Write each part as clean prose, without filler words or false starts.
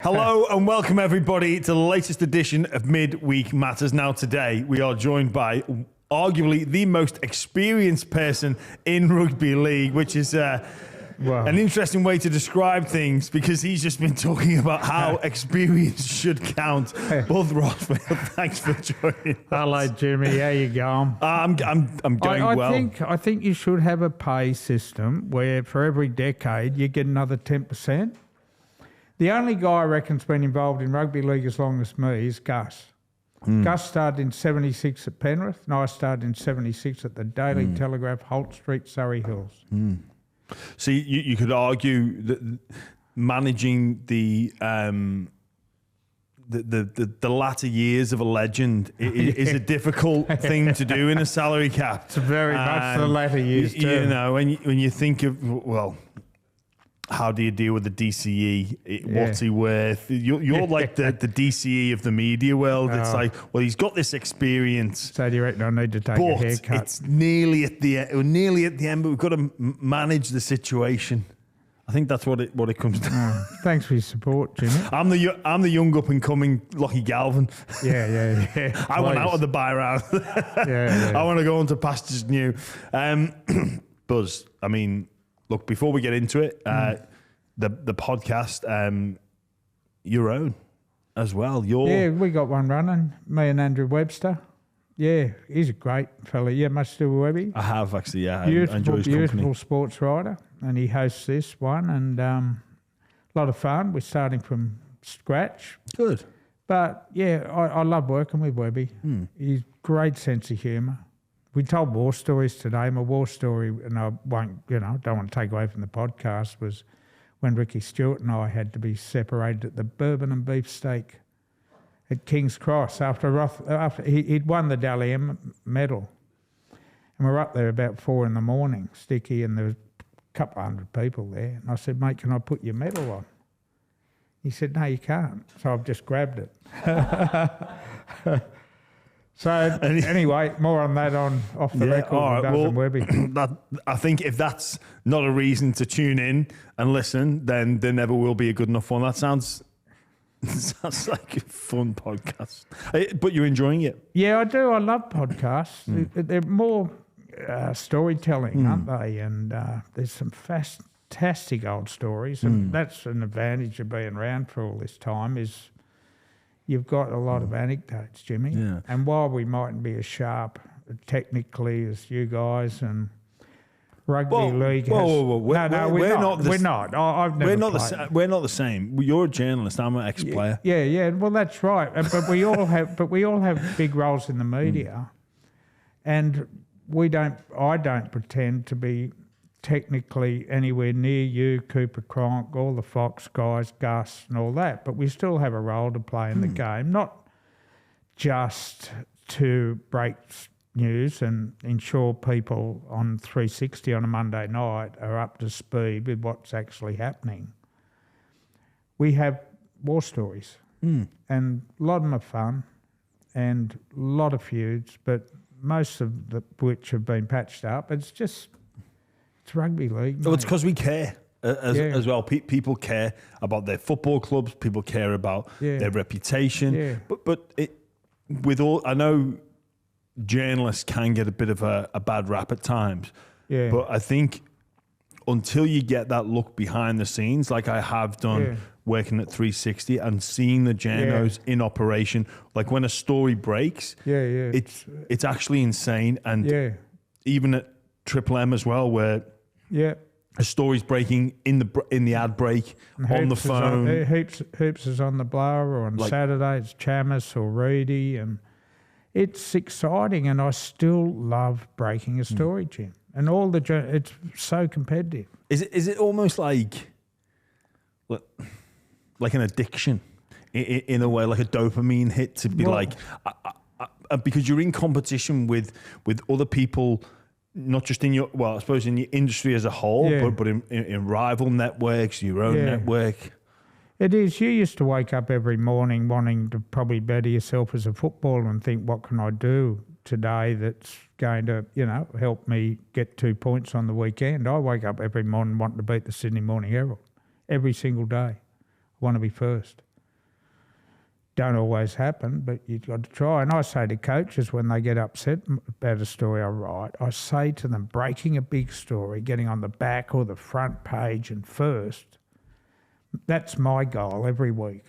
Hello and welcome everybody to the latest edition of Midweek Matters. Now today we are joined by arguably the most experienced person in rugby league, which is an interesting way to describe things because he's just been talking about how experience should count. Buzz Rothfield, thanks for joining us. Hello, Jimmy. How you going? I'm going well. I think you should have a pay system where for every decade you get another 10%. The only guy I reckon's been involved in rugby league as long as me is Gus. Gus started in 76 at Penrith, and I started in 76 at the Daily Telegraph, Holt Street, Surrey Hills. See, you could argue that managing the latter years of a legend is a difficult thing to do in a salary cap. It's very much the latter years too. You know, when you think of, well, how do you deal with the DCE? What's he worth? You're like the DCE of the media world. It's like, well, he's got this experience. So do you reckon I need to take a haircut? It's nearly at the end, but we've got to manage the situation. I think that's what it comes to. Thanks for your support, Jimmy. I'm the young up and coming Lachlan Galvin. Yeah. I want out of the bye round. yeah. I want to go on to pastures new. Buzz, I mean, look, before we get into it, the podcast, your own as well. Yeah, we got one running, me and Andrew Webster. Yeah, he's a great fella. Yeah, much to Webby. I have actually, yeah. Beautiful, I enjoy his beautiful company. sports writer, and he hosts this one, and a lot of fun. We're starting from scratch. Good. But yeah, I love working with Webby. He's great sense of humour. We told war stories today. My war story, and I won't, don't want to take away from the podcast, was when Ricky Stewart and I had to be separated at the bourbon and beef steak at King's Cross after he'd won the Dally M medal. And we were up there about 4 a.m, Sticky, and there was a couple of hundred people there. And I said, mate, can I put your medal on? He said, no, you can't. So I've just grabbed it. So anyway, more on that off the record. All right, Webby. I think if that's not a reason to tune in and listen, then there never will be a good enough one. That sounds like a fun podcast. But you're enjoying it? Yeah, I do. I love podcasts. They're more storytelling, aren't they? And there's some fantastic old stories, and that's an advantage of being around for all this time is you've got a lot of anecdotes, Jimmy. Yeah. And while we mightn't be as sharp technically as you guys and rugby league has... We're not. I've never played. We're not the same. You're a journalist. I'm an ex-player. Yeah. Well, that's right. But we all have big roles in the media, and I don't pretend to be technically anywhere near you, Cooper Cronk, all the Fox guys, Gus and all that, but we still have a role to play in the game, not just to break news and ensure people on 360 on a Monday night are up to speed with what's actually happening. We have war stories, and a lot of them are fun and a lot of feuds, but most of which have been patched up. It's rugby league. So it's because we care as well. People care about their football clubs. People care about their reputation. Yeah. But I know journalists can get a bit of a bad rap at times. Yeah. But I think until you get that look behind the scenes, like I have done working at 360 and seeing the journos in operation, like when a story breaks, it's actually insane. And even at Triple M as well, where a story's breaking in the ad break on the phone. Hoops is on the blower, or on Saturday it's Chamis or Reedy, and it's exciting. And I still love breaking a story, Jim. And it's so competitive. Is it almost like an addiction in a way, like a dopamine hit to be because you're in competition with other people. Not just in your, I suppose in your industry as a whole, but in rival networks, your own network. It is. You used to wake up every morning wanting to probably better yourself as a footballer and think, what can I do today that's going to, help me get 2 points on the weekend? I wake up every morning wanting to beat the Sydney Morning Herald every single day. I want to be first. don't always happen, but you've got to try. And I say to coaches when they get upset about a story I write, I say to them, breaking a big story, getting on the back or the front page and first, that's my goal every week.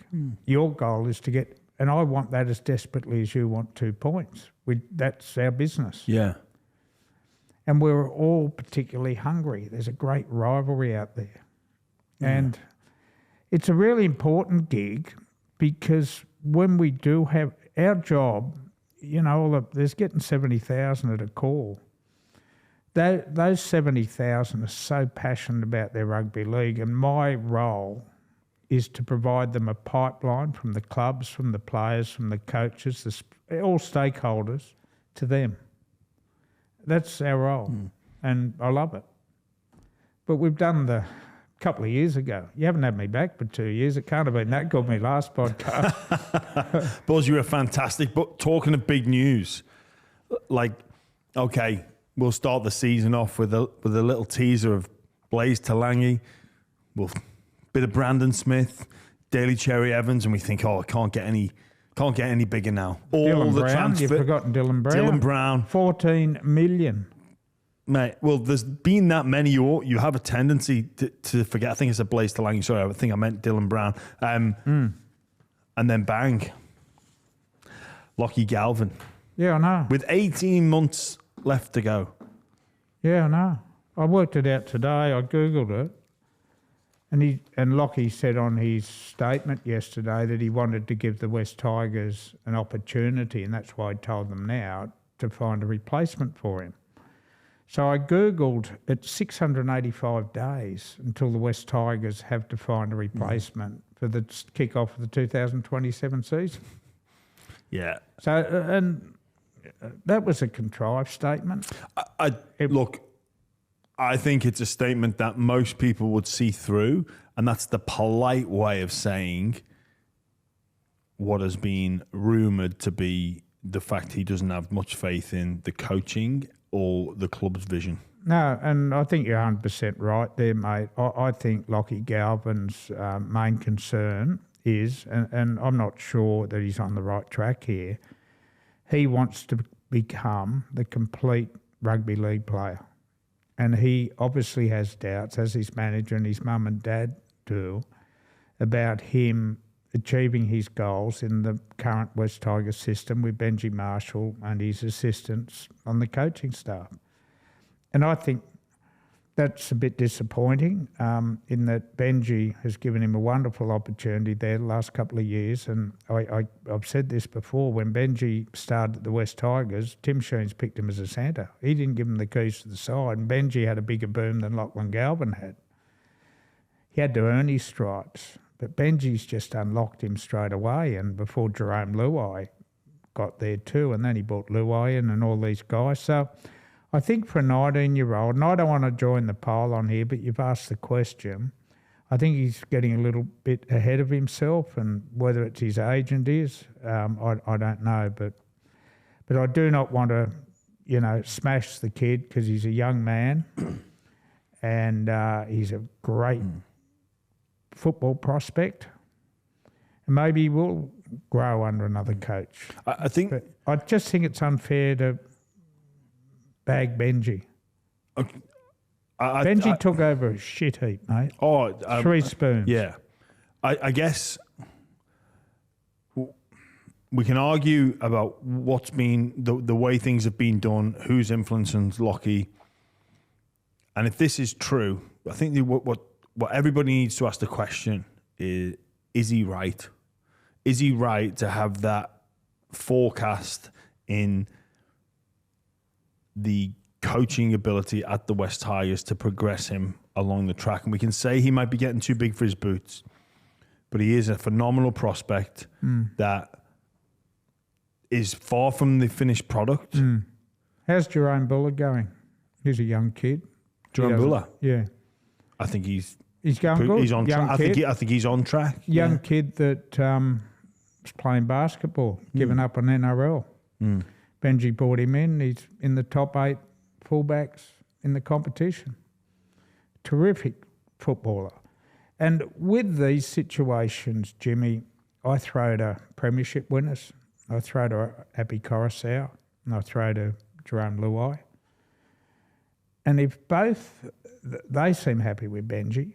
Your goal is to get, and I want that as desperately as you want 2 points. That's our business. Yeah. And we're all particularly hungry. There's a great rivalry out there. And it's a really important gig because when we do have our job, there's getting 70,000 at a call. Those 70,000 are so passionate about their rugby league, and my role is to provide them a pipeline from the clubs, from the players, from the coaches, all stakeholders to them. That's our role, and I love it. But we've done a couple of years ago. You haven't had me back for 2 years. It can't have been that good, my last podcast. Buzz, you were fantastic. But talking of big news, okay, we'll start the season off with a little teaser of Blaze Talangi, bit of Brandon Smith, Daly Cherry Evans, and we think, it can't get any bigger now. Dylan Brown, you've forgotten Dylan Brown. Dylan Brown. 14 million. Mate, well, there's been that many. You have a tendency to forget. I think it's a Blaze Talangi. Sorry, I think I meant Dylan Brown. And then bang, Lachlan Galvin. Yeah, I know. With 18 months left to go. Yeah, I know. I worked it out today. I Googled it. And Lockie said on his statement yesterday that he wanted to give the West Tigers an opportunity, and that's why I told them now to find a replacement for him. So I Googled, it's 685 days until the West Tigers have to find a replacement for the kick-off of the 2027 season. Yeah. So, and that was a contrived statement. Look, I think it's a statement that most people would see through, and that's the polite way of saying what has been rumoured to be the fact he doesn't have much faith in the coaching or the club's vision. No, and I think you're 100% right there, mate. I think Lachlan Galvin's main concern is, and I'm not sure that he's on the right track here, he wants to become the complete rugby league player. And he obviously has doubts, as his manager and his mum and dad do, about him achieving his goals in the current West Tigers system with Benji Marshall and his assistants on the coaching staff. And I think that's a bit disappointing in that Benji has given him a wonderful opportunity there the last couple of years. And I've said this before, when Benji started at the West Tigers, Tim Sheens picked him as a centre. He didn't give him the keys to the side, and Benji had a bigger boom than Lachlan Galvin had. He had to earn his stripes. But Benji's just unlocked him straight away, and before Jarome Luai got there too, and then he brought Luai in and all these guys. So I think for a 19-year-old, and I don't want to join the poll on here, but you've asked the question, I think he's getting a little bit ahead of himself, and whether it's his agent is, I don't know. But I do not want to, smash the kid because he's a young man and he's a great football prospect, and maybe he will grow under another coach. I think. But I just think it's unfair to bag Benji. Benji took over a shit heap, mate. 3 spoons. Yeah, I guess we can argue about what's been the way things have been done, who's influencing Lockie, and if this is true, I think what everybody needs to ask the question is he right? Is he right to have that forecast in the coaching ability at the West Tigers to progress him along the track? And we can say he might be getting too big for his boots, but he is a phenomenal prospect that is far from the finished product. How's Jarome Buller going? He's a young kid. Jarome Buller? Yeah. I think he's going good. He's on track. I think he's on track. Young kid that was playing basketball, giving up on NRL. Benji brought him in. He's in the top 8 fullbacks in the competition. Terrific footballer. And with these situations, Jimmy, I throw to premiership winners. I throw to Happy Coruscant, and I throw to Jarome Luai. And if both, they seem happy with Benji.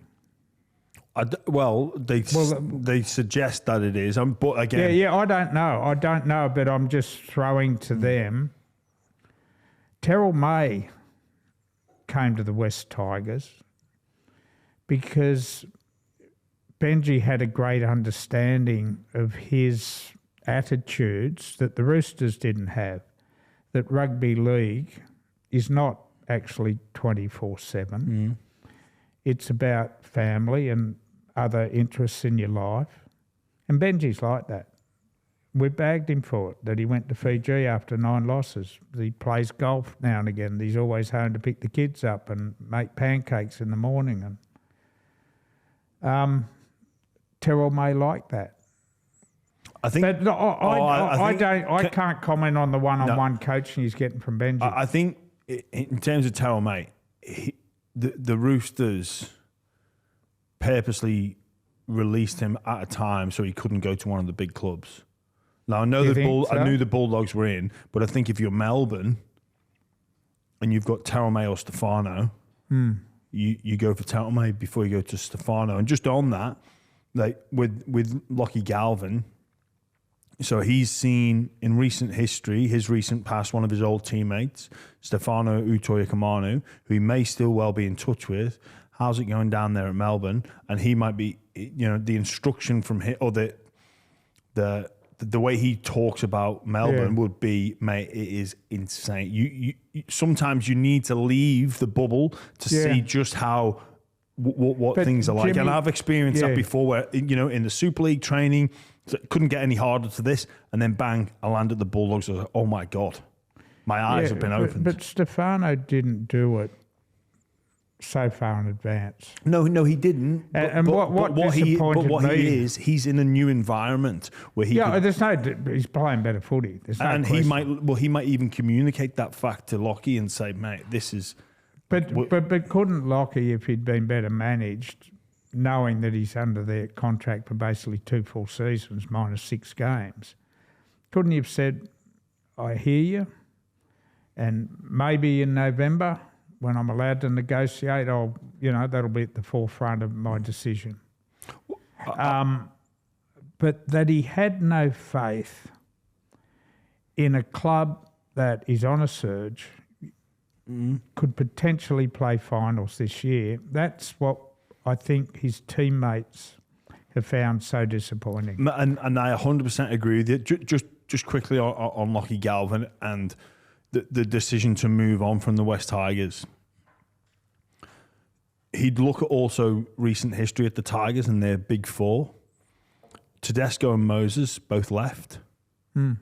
They suggest that it is. But again, I don't know, but I'm just throwing to them. Terrell May came to the West Tigers because Benji had a great understanding of his attitudes that the Roosters didn't have, that rugby league is not actually 24/7. It's about family and other interests in your life. And Benji's like that. We bagged him for it, that he went to Fiji after 9 losses. He plays golf now and again. He's always home to pick the kids up and make pancakes in the morning. And Terrell may like that. I think, but I can't comment on the one-on-one coaching he's getting from Benji. I think in terms of Terrell May, the Roosters purposely released him at a time so he couldn't go to one of the big clubs. Now, I knew the Bulldogs were in, but I think if you're Melbourne and you've got Terrell May or Stefano, you go for Terrell May before you go to Stefano. And just on that, like with Lachlan Galvin, so he's seen in recent history, his recent past, one of his old teammates, Stefano Utoikamanu, who he may still well be in touch with. How's it going down there at Melbourne? And he might be, the instruction from him, or the way he talks about Melbourne would be, mate, it is insane. You sometimes you need to leave the bubble to see just how what things are like. Jimmy, and I've experienced that before, where in the Super League training, couldn't get any harder to this, and then bang, I land at the Bulldogs. I was like, oh my god, my eyes have been opened. But Stefano didn't do it so far in advance. No, he didn't. And what he is, he's in a new environment where he. He's playing better footy. And he might even communicate that fact to Lockie and say, mate, this is. But couldn't Lockie, if he'd been better managed, knowing that he's under their contract for basically 2 full seasons minus 6 games, couldn't he have said, I hear you, and maybe in November, when I'm allowed to negotiate, that'll be at the forefront of my decision. But that he had no faith in a club that is on a surge, could potentially play finals this year. That's what I think his teammates have found so disappointing. And I 100% agree with you. Just quickly on Lachlan Galvin and the decision to move on from the West Tigers. He'd look at also recent history at the Tigers and their big 4. Tedesco and Moses both left. Who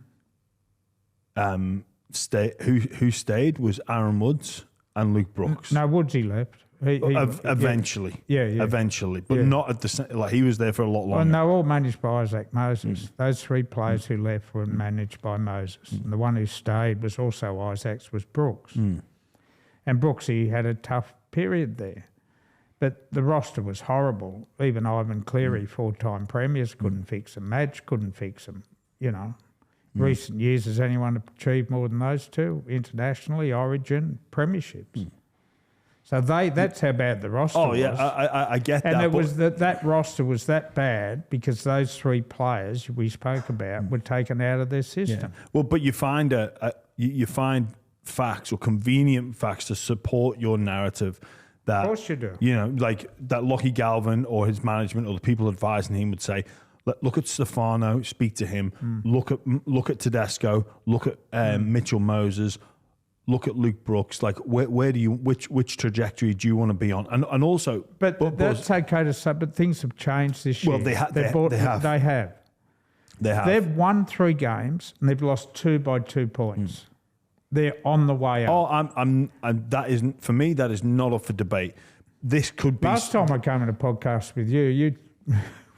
stayed was Aaron Woods and Luke Brooks. No, Woodsy left. Eventually. Eventually. But not at the same, like he was there for a lot longer. Well, they were all managed by Isaac Moses. Those 3 players who left were managed by Moses. And the one who stayed was also Isaac's, was Brooks. And Brooksy had a tough period there. But the roster was horrible. Even Ivan Cleary, 4-time premiers, couldn't fix them. Madge couldn't fix them. Recent years, has anyone achieved more than those 2? Internationally, Origin, premierships. So that's how bad the roster was. Oh, yeah, I get that. And it was that roster was that bad because those 3 players we spoke about were taken out of their system. Yeah. Well, but you find you find facts or convenient facts to support your narrative. That, of course you do. Like that Lachlan Galvin or his management or the people advising him would say, look at Stefano, speak to him. Look at Tedesco. Look at Mitchell Moses. Look at Luke Brooks. Like where do you which trajectory do you want to be on? And also, but that's okay to say. But things have changed this year. Well, they have. They've won 3 games and they've lost 2 by 2 points. They're on the way up. Oh, that isn't for me. That is not up for debate. This could be. Last time I came on a podcast with you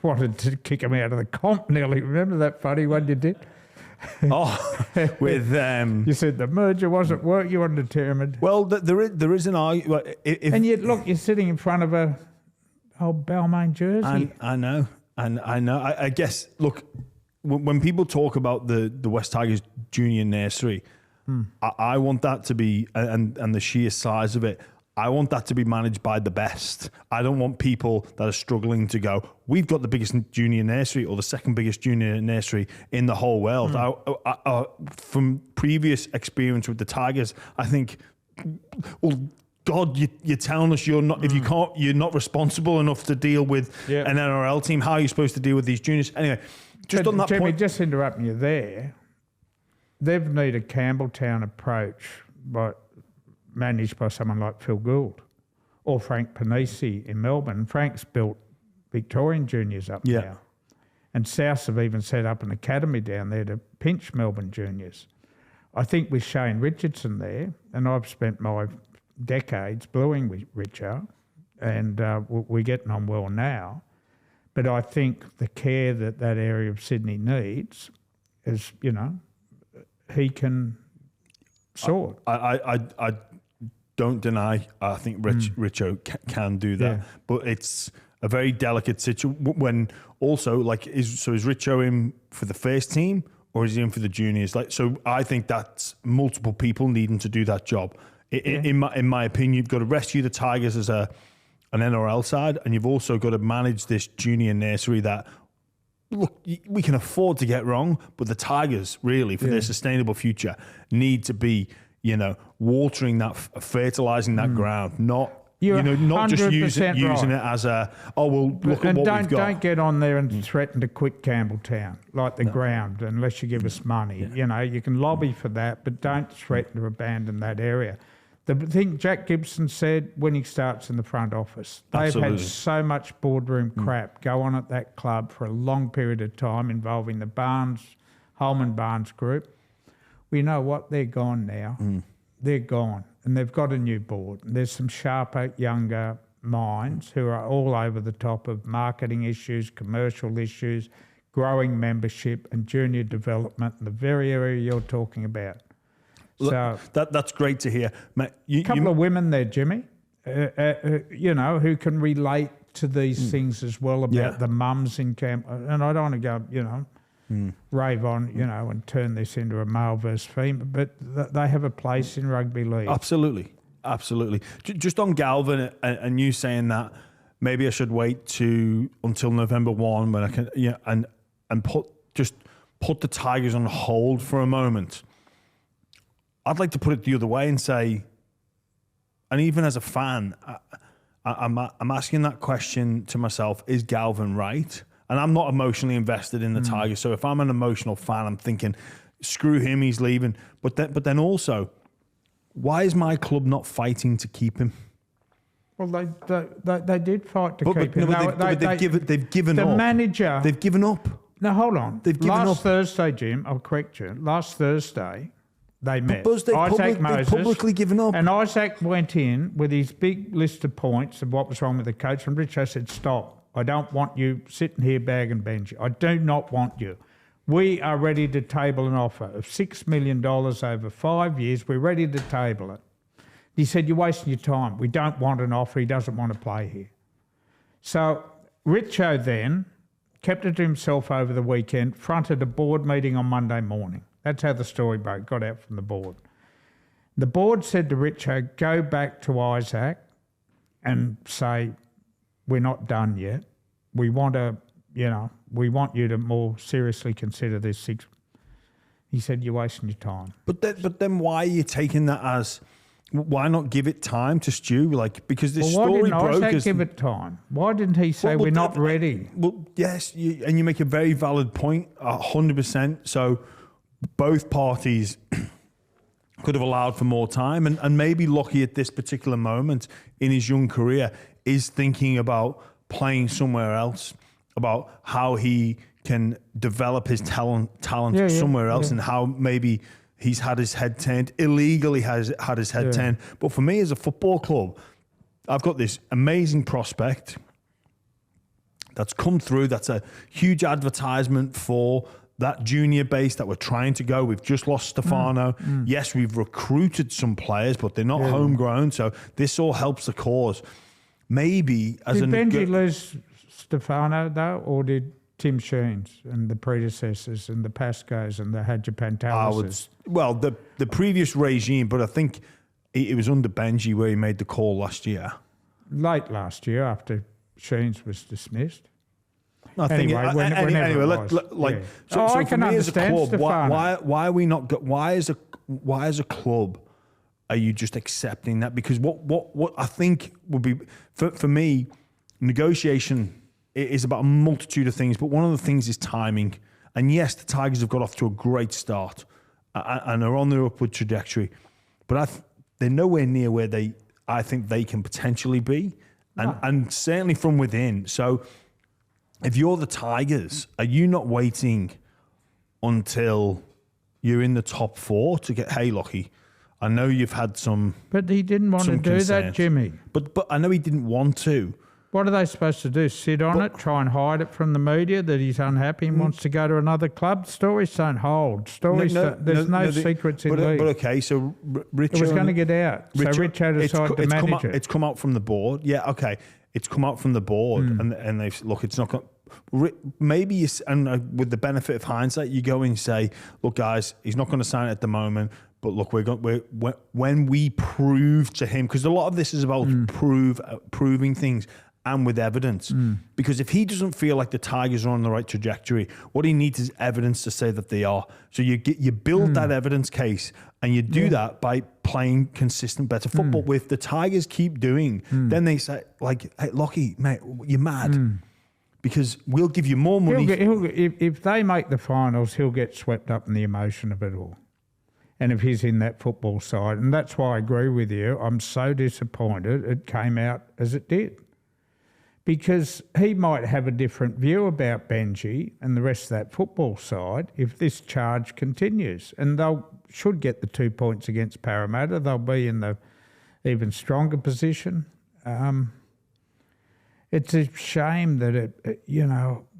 wanted to kick him out of the comp. Nearly, remember that funny one you did? With you said the merger wasn't working. You wanted to tear him. Well, there is an argument. And yet, look, you're sitting in front of a old Balmain jersey. I know. And I know, I guess, look, when people talk about the West Tigers junior nursery, I want that to be, and the sheer size of it, I want that to be managed by the best. I don't want people that are struggling to go, we've got the biggest junior nursery or the second biggest junior nursery in the whole world. From previous experience with the Tigers, I think, well, God, you're telling us you're not, if you can't, you're not responsible enough to deal with an NRL team. How are you supposed to deal with these juniors? Anyway, just on that Jimmy, point. just interrupting you there, they've needed a Campbelltown approach, but managed by someone like Phil Gould or Frank Panisi in Melbourne. Frank's built Victorian juniors up now. And Souths have even set up an academy down there to pinch Melbourne juniors. I think with Shane Richardson there, and I've spent my decades bluing with Richo, and we're getting on well now, but I think the care that area of Sydney needs is, he can sort. I don't deny, I think Richo can do that, but it's a very delicate situation when also, like, is Richo in for the first team or is he in for the juniors? Like, so I think that's multiple people needing to do that job. In my opinion, you've got to rescue the Tigers as an NRL side, and you've also got to manage this junior nursery that, look, we can afford to get wrong, but the Tigers really, for their sustainable future, need to be, watering that, fertilizing that ground, not just using it as a, look at what we've got. Don't get on there and threaten to quit Campbelltown, like the ground, unless you give us money. You can lobby for that, but don't threaten to abandon that area. The thing Jack Gibson said when he starts in the front office, they've had so much boardroom crap go on at that club for a long period of time involving the Holman Barnes group. Well, you know what? They're gone now. They're gone. And they've got a new board. And there's some sharper, younger minds who are all over the top of marketing issues, commercial issues, growing membership and junior development in the very area you're talking about. So that's great to hear. A couple of women there, Jimmy, who can relate to these things as well about the mums in camp. And I don't want to go, rave on, and turn this into a male versus female, but they have a place in rugby league. Absolutely. Just on Galvin and you saying that maybe I should wait until November 1 when I can, and put the Tigers on hold for a moment. I'd like to put it the other way and say, and even as a fan, I'm asking that question to myself: is Galvin right? And I'm not emotionally invested in the Tigers, so if I'm an emotional fan, I'm thinking, screw him, he's leaving. But then also, why is my club not fighting to keep him? Well, they did fight to keep him. They've given up. The manager. They've given up. No, hold on. They've given up. Last Thursday, Jim, I'll correct you. Last Thursday, they met. But Buzz, they've publicly given up. And Isaac went in with his big list of points of what was wrong with the coach, and Richo said, stop. I don't want you sitting here bag and bench. I do not want you. We are ready to table an offer of $6 million over 5 years. We're ready to table it. He said, you're wasting your time. We don't want an offer. He doesn't want to play here. So Richo then kept it to himself over the weekend, fronted a board meeting on Monday morning. That's how the story got out from the board. The board said to Richo, go back to Isaac and say, we're not done yet. We want you to more seriously consider this 6. He said, you're wasting your time. But then why are you taking that as, why not give it time to stew? Like, because this story broke. Why didn't Isaac give it time? Why didn't he say we're not ready? Well, yes, and you make a very valid point, 100%. So both parties could have allowed for more time, and maybe Lockie at this particular moment in his young career is thinking about playing somewhere else, about how he can develop his talent somewhere else, and how maybe he's had his head turned, illegally has had his head turned. But for me as a football club, I've got this amazing prospect that's come through. That's a huge advertisement for that junior base that we're trying to go. We've just lost Stefano. Yes, we've recruited some players, but they're not homegrown. So this all helps the cause. Maybe as Did Benji lose Stefano, though, or did Tim Sheens and the predecessors and the Pascos and the Hadjipantalases? Well, the previous regime, but I think it was under Benji where he made the call last year. Late last year after Sheens was dismissed. I think anyway, so I for can me as a understand club, why are we not? Why as a club are you just accepting that? Because what I think would be for me, negotiation is about a multitude of things, but one of the things is timing. And yes, the Tigers have got off to a great start and are on their upward trajectory, but they're nowhere near where I think they can potentially be, and certainly from within. So, if you're the Tigers, are you not waiting until you're in the top 4 to get, hey, Lockie, I know you've had some. But he didn't want to do that, Jimmy. But I know he didn't want to. What are they supposed to do? Sit on it, try and hide it from the media that he's unhappy and wants to go to another club? Stories don't hold. There's no secrets in league. But okay, so Rich... It was going to get out. So Rich had decided to manage it. It's come out from the board. Yeah, okay. It's come out from the board and they've... Look, it's not... Maybe, with the benefit of hindsight, you go and say, look, guys, he's not going to sign it at the moment, but look, when we prove to him... Because a lot of this is about proving things... and with evidence. Because if he doesn't feel like the Tigers are on the right trajectory, what he needs is evidence to say that they are. So you build that evidence case, and you do that by playing consistent, better football. If the Tigers keep doing, then they say, like, hey, Lockie, mate, you're mad. Because we'll give you more money. If they make the finals, he'll get swept up in the emotion of it all. And if he's in that football side, and that's why I agree with you, I'm so disappointed it came out as it did. Because he might have a different view about Benji and the rest of that football side if this charge continues. And they should get the 2 points against Parramatta. They'll be in the even stronger position. It's a shame that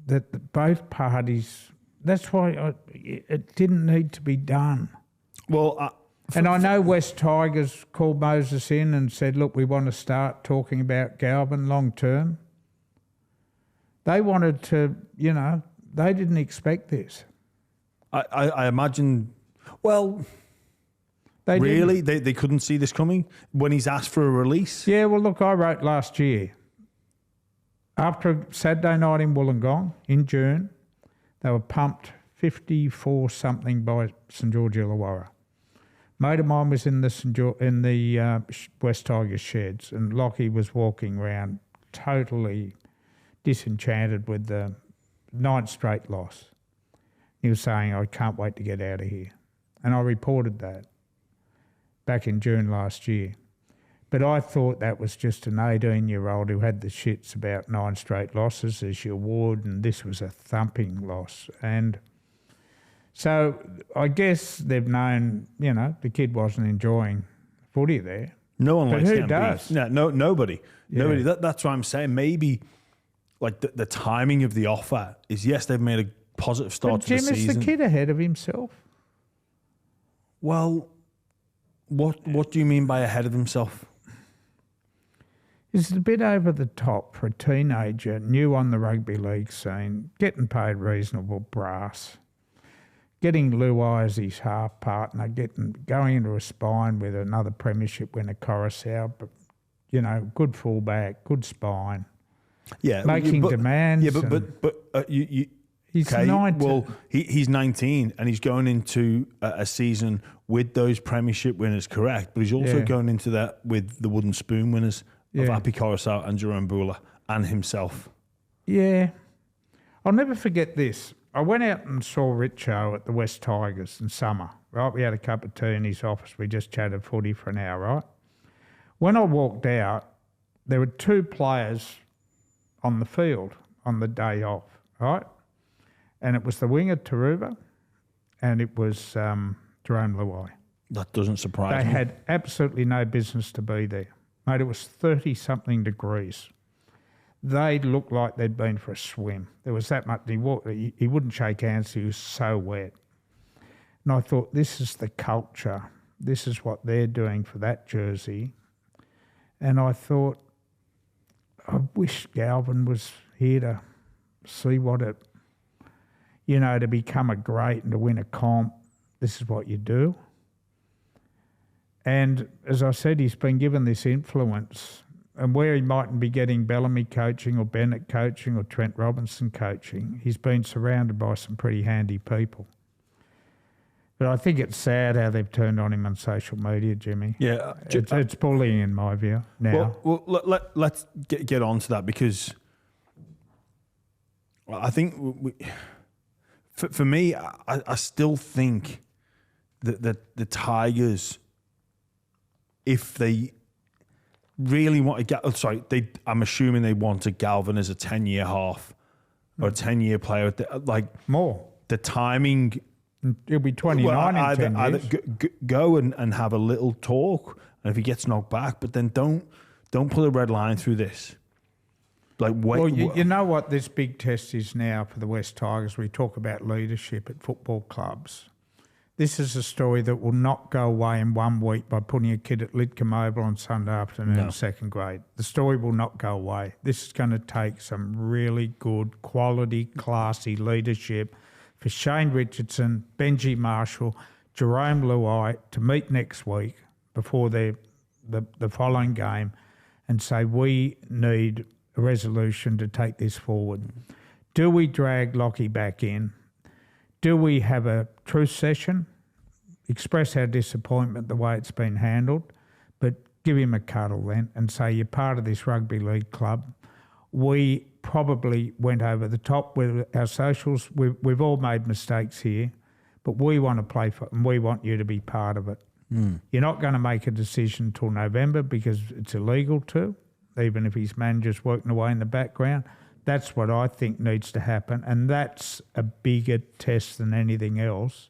that both parties. That's why it didn't need to be done. Well. I know West Tigers called Moses in and said, look, we want to start talking about Galvin long term. They wanted to, they didn't expect this. I imagine, well, they couldn't see this coming when he's asked for a release? Yeah, well, look, I wrote last year, after a Saturday night in Wollongong in June, they were pumped 54-something by St George Illawarra. Mate of mine was in the West Tigers sheds, and Lockie was walking around totally disenchanted with the 9th straight loss. He was saying, I can't wait to get out of here. And I reported that back in June last year. But I thought that was just an 18-year-old who had the shits about 9 straight losses, as you would, and this was a thumping loss. And so I guess they've known, the kid wasn't enjoying footy there. No one likes who does? No, nobody. Yeah. Nobody. That's what I'm saying. Maybe... Like the timing of the offer is, yes, they've made a positive start to the season. Jim, is the kid ahead of himself? Well, what do you mean by ahead of himself? It's a bit over the top for a teenager, new on the rugby league scene, getting paid reasonable brass, getting Luai as his half partner, going into a spine with another premiership winner, Coruscant, but, good fullback, good spine. Yeah, making demands. Yeah, but he's 19. Well, he's 19 and he's going into a season with those premiership winners, correct? But he's also going into that with the wooden spoon winners of Api Coruscant and Jarome Bula and himself. Yeah, I'll never forget this. I went out and saw Richo at the West Tigers in summer. Right, we had a cup of tea in his office. We just chatted footy for an hour. Right, when I walked out, there were 2 players on the field on the day off, right? And it was the winger Taruba and it was Jarome Luai. That doesn't surprise me. They had absolutely no business to be there. Mate, it was 30-something degrees. They looked like they'd been for a swim. There was that much. He wouldn't shake hands. He was so wet. And I thought, this is the culture. This is what they're doing for that jersey. And I thought, I wish Galvin was here to see what it, to become a great and to win a comp. This is what you do. And as I said, he's been given this influence, and where he mightn't be getting Bellamy coaching or Bennett coaching or Trent Robinson coaching, he's been surrounded by some pretty handy people. But I think it's sad how they've turned on him on social media, Jimmy. Yeah. It's bullying in my view now. Well let's get on to that, because I think for me, I still think that the Tigers, if they really want to get, I'm assuming they wanted Galvin as a 10-year half or a 10-year player. More. The timing. He'll be 29 in 10 years. Either go and have a little talk, and if he gets knocked back, but then don't put a red line through this. Well, you know what this big test is now for the West Tigers? We talk about leadership at football clubs. This is a story that will not go away in 1 week by putting a kid at Lidcombe Oval on Sunday afternoon in second grade. The story will not go away. This is going to take some really good, quality, classy leadership for Shane Richardson, Benji Marshall, Jarome Luai to meet next week before the following game and say, we need a resolution to take this forward. Do we drag Lockie back in? Do we have a truth session, express our disappointment the way it's been handled, but give him a cuddle then and say, you're part of this rugby league club. We probably went over the top with our socials. We've all made mistakes here, but we want to play for it and we want you to be part of it. You're not going to make a decision until November because it's illegal to, even if his manager's working away in the background. That's what I think needs to happen, and that's a bigger test than anything else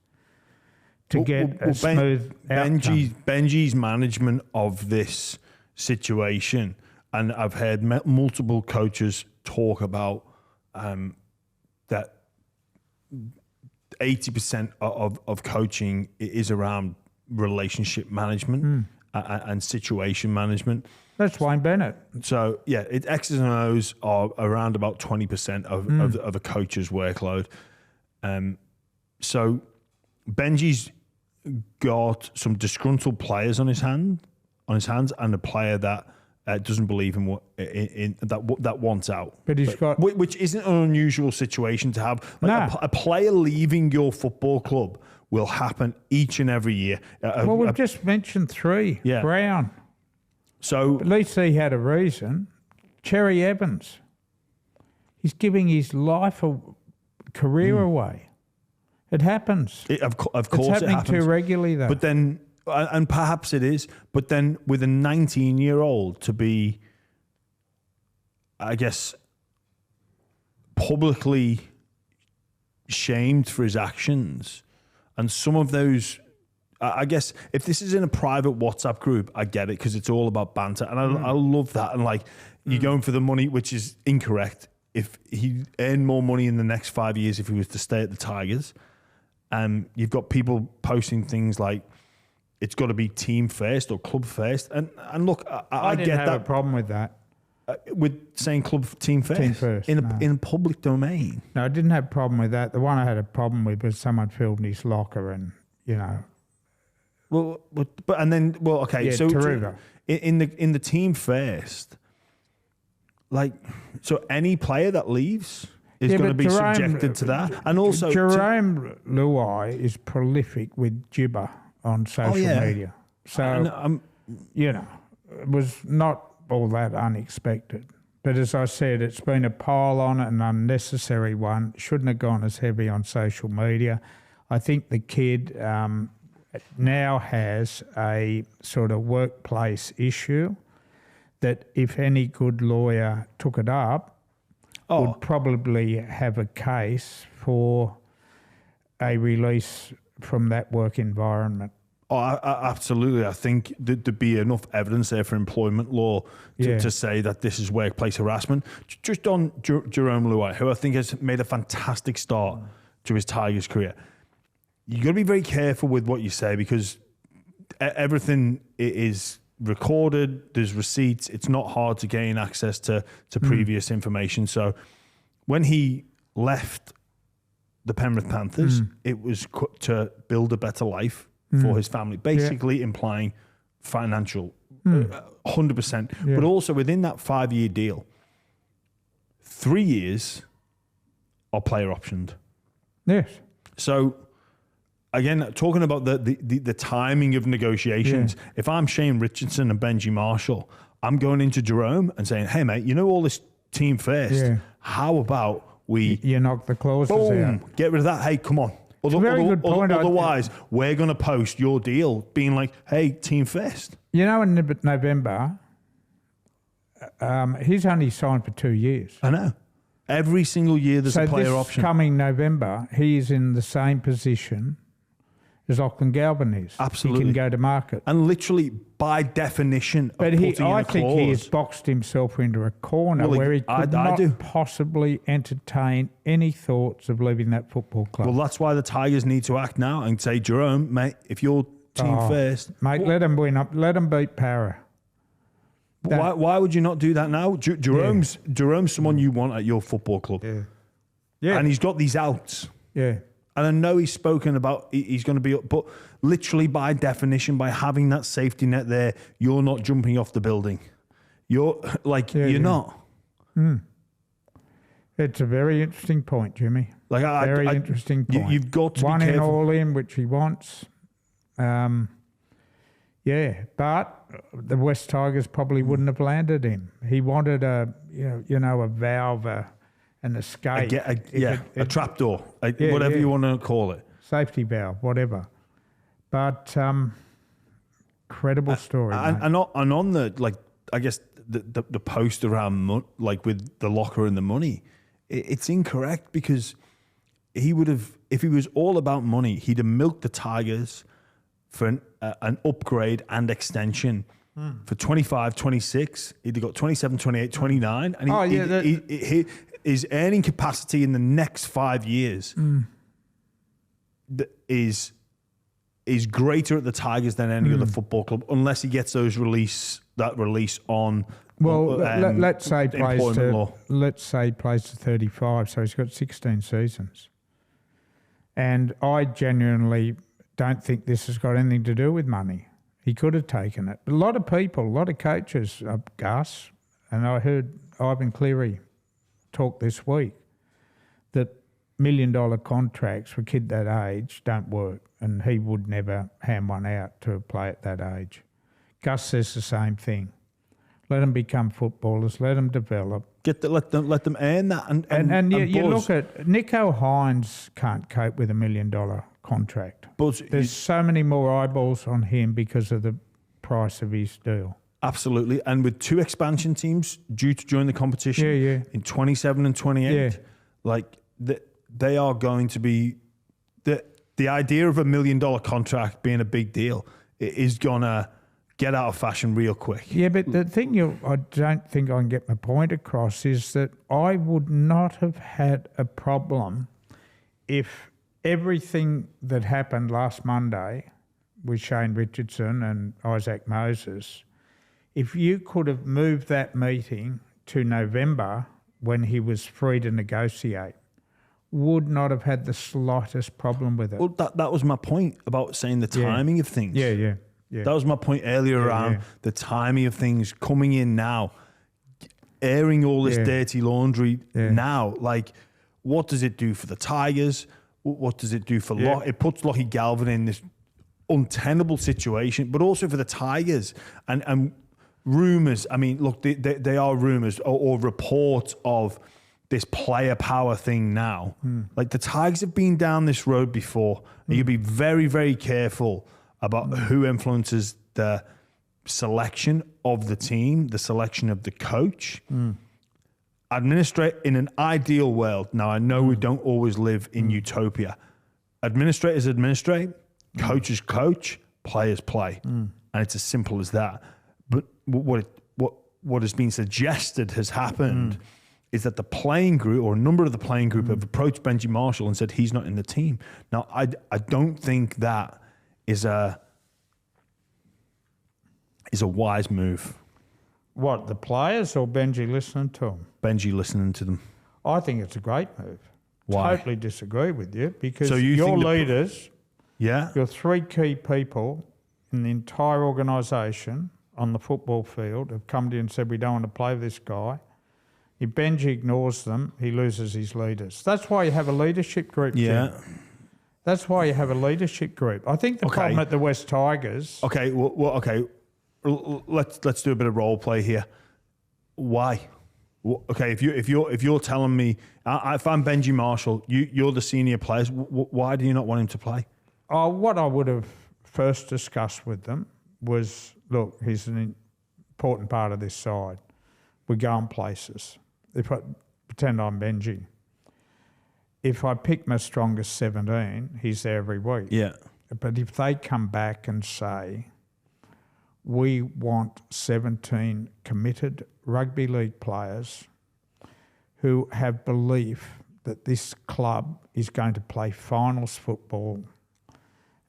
to get a smooth outcome. Benji's management of this situation, and I've heard multiple coaches talk about that 80% of coaching is around relationship management and situation management. That's Wayne Bennett. So, yeah, X's and O's are around about 20% of a coach's workload. So Benji's got some disgruntled players on his hands, and a player that doesn't believe in that wants out. But he's got, which isn't an unusual situation to have. A player leaving your football club will happen each and every year. We've just mentioned 3. Yeah. Brown. So at least he had a reason. Cherry Evans. He's giving his life, career away. It happens. Of course it happens. It's happening too regularly, though. But then, and perhaps it is, but then with a 19-year-old to be, I guess, publicly shamed for his actions, and some of those, I guess, if this is in a private WhatsApp group, I get it because it's all about banter, and I love that. And you're going for the money, which is incorrect. If he earned more money in the next 5 years if he was to stay at the Tigers, you've got people posting things like it's got to be team first or club first, and look, I didn't get have that a problem with that. With saying team first in a public domain. No, I didn't have a problem with that. The one I had a problem with was someone filmed his locker, and Well, okay. Yeah, so Taruga. In the team first, so any player that leaves is going to be subjected to that, and also Jarome Luai is prolific with gibber on social media, so it was not all that unexpected. But as I said, it's been a pile on, an unnecessary one. Shouldn't have gone as heavy on social media. I think the kid now has a sort of workplace issue that if any good lawyer took it up, would probably have a case for a release from that work environment. Absolutely. I think there'd be enough evidence there for employment law to say that this is workplace harassment. Just on Jarome Luai, who I think has made a fantastic start to his Tigers career. You got to be very careful with what you say because everything is recorded, there's receipts. It's not hard to gain access to previous information. So when he left the Penrith Panthers, it was to build a better life for his family, basically implying financial, 100%. Yeah. But also within that 5-year deal, 3 years are player optioned. Yes. So again, talking about the timing of negotiations, if I'm Shane Richardson and Benji Marshall, I'm going into Jarome and saying, hey, mate, you know all this team first. Yeah. How about you knock the clauses out? Get rid of that. Hey, come on. Good point. Otherwise, we're going to post your deal being like, hey, team first. You know, in November, he's only signed for 2 years. I know. Every single year there's a player option. Coming November, he is in the same position as Lachlan Galvin is. Absolutely. He can go to market. And literally, by definition, I think he has boxed himself into a corner where he could not possibly entertain any thoughts of leaving that football club. Well, that's why the Tigers need to act now and say, Jarome, mate, if you're team first... Mate, let them win up. Let them beat Para. Why would you not do that now? Jarome's someone you want at your football club. Yeah. And he's got these outs. Yeah. And I know he's spoken about he's going to be up, but literally by definition, by having that safety net there, you're not jumping off the building. You're not. It's a very interesting point, Jimmy. Very interesting point. You've got to one be careful. In all in, which he wants. But the West Tigers probably wouldn't have landed him. He wanted a valve, an escape. A trapdoor, whatever you want to call it. Safety valve, whatever. But credible story. And on the, I guess, the post around, with the locker and the money, it's incorrect because he would have, if he was all about money, he'd have milked the Tigers for an upgrade and extension for 25, 26. He'd have got 27, 28, 29. And his earning capacity in the next 5 years is greater at the Tigers than any other football club, unless he gets that release on. Well, let's say he plays to 35, so he's got 16 seasons. And I genuinely don't think this has got anything to do with money. He could have taken it. A lot of people, a lot of coaches, Gus, and I heard Ivan Cleary talk this week, that $1 million contracts for a kid that age don't work, and he would never hand one out to a player at that age. Gus says the same thing. Let them become footballers. Let them develop. Let them earn that. And you look at Nico Hines can't cope with $1 million contract. There's so many more eyeballs on him because of the price of his deal. Absolutely, and with 2 expansion teams due to join the competition in 27 and 28, they are going to be the idea of $1 million contract being a big deal is gonna get out of fashion real quick. Yeah, but the thing I don't think I can get my point across is that I would not have had a problem if everything that happened last Monday with Shane Richardson and Isaac Moses, if you could have moved that meeting to November when he was free to negotiate, would not have had the slightest problem with it. Well, that was my point about saying the timing of things. Yeah. That was my point earlier around the timing of things coming in now, airing all this dirty laundry now. What does it do for the Tigers? What does it do for It puts Lachlan Galvin in this untenable situation, but also for the Tigers. And rumours, I mean, look, they are rumours or reports of this player power thing now. Like the Tigers have been down this road before. And you'll be very, very careful about who influences the selection of the team, the selection of the coach. Administrate in an ideal world. Now, I know we don't always live in utopia. Administrators administrate, coaches coach, players play. And it's as simple as that. But what has been suggested has happened is that the playing group or a number of the playing group have approached Benji Marshall and said he's not in the team. Now, I don't think that is is a wise move. What, the players or Benji listening to them? Benji listening to them. I think it's a great move. Why? Totally disagree with you because So you your think leaders, Yeah. your three key people in the entire organisation on the football field have come to you and said, we don't want to play with this guy. If Benji ignores them, he loses his leaders. That's why you have a leadership group, Yeah. Jim. That's why you have a leadership group. I think the problem at the West Tigers... Okay, okay. Let's do a bit of role play here. Why? Okay, if you're telling me, if I'm Benji Marshall, you're the senior players. Why do you not want him to play? What I would have first discussed with them was, look, he's an important part of this side. We're going places. If I pretend I'm Benji, if I pick my strongest 17, he's there every week. Yeah. But if they come back and say, we want 17 committed rugby league players who have belief that this club is going to play finals football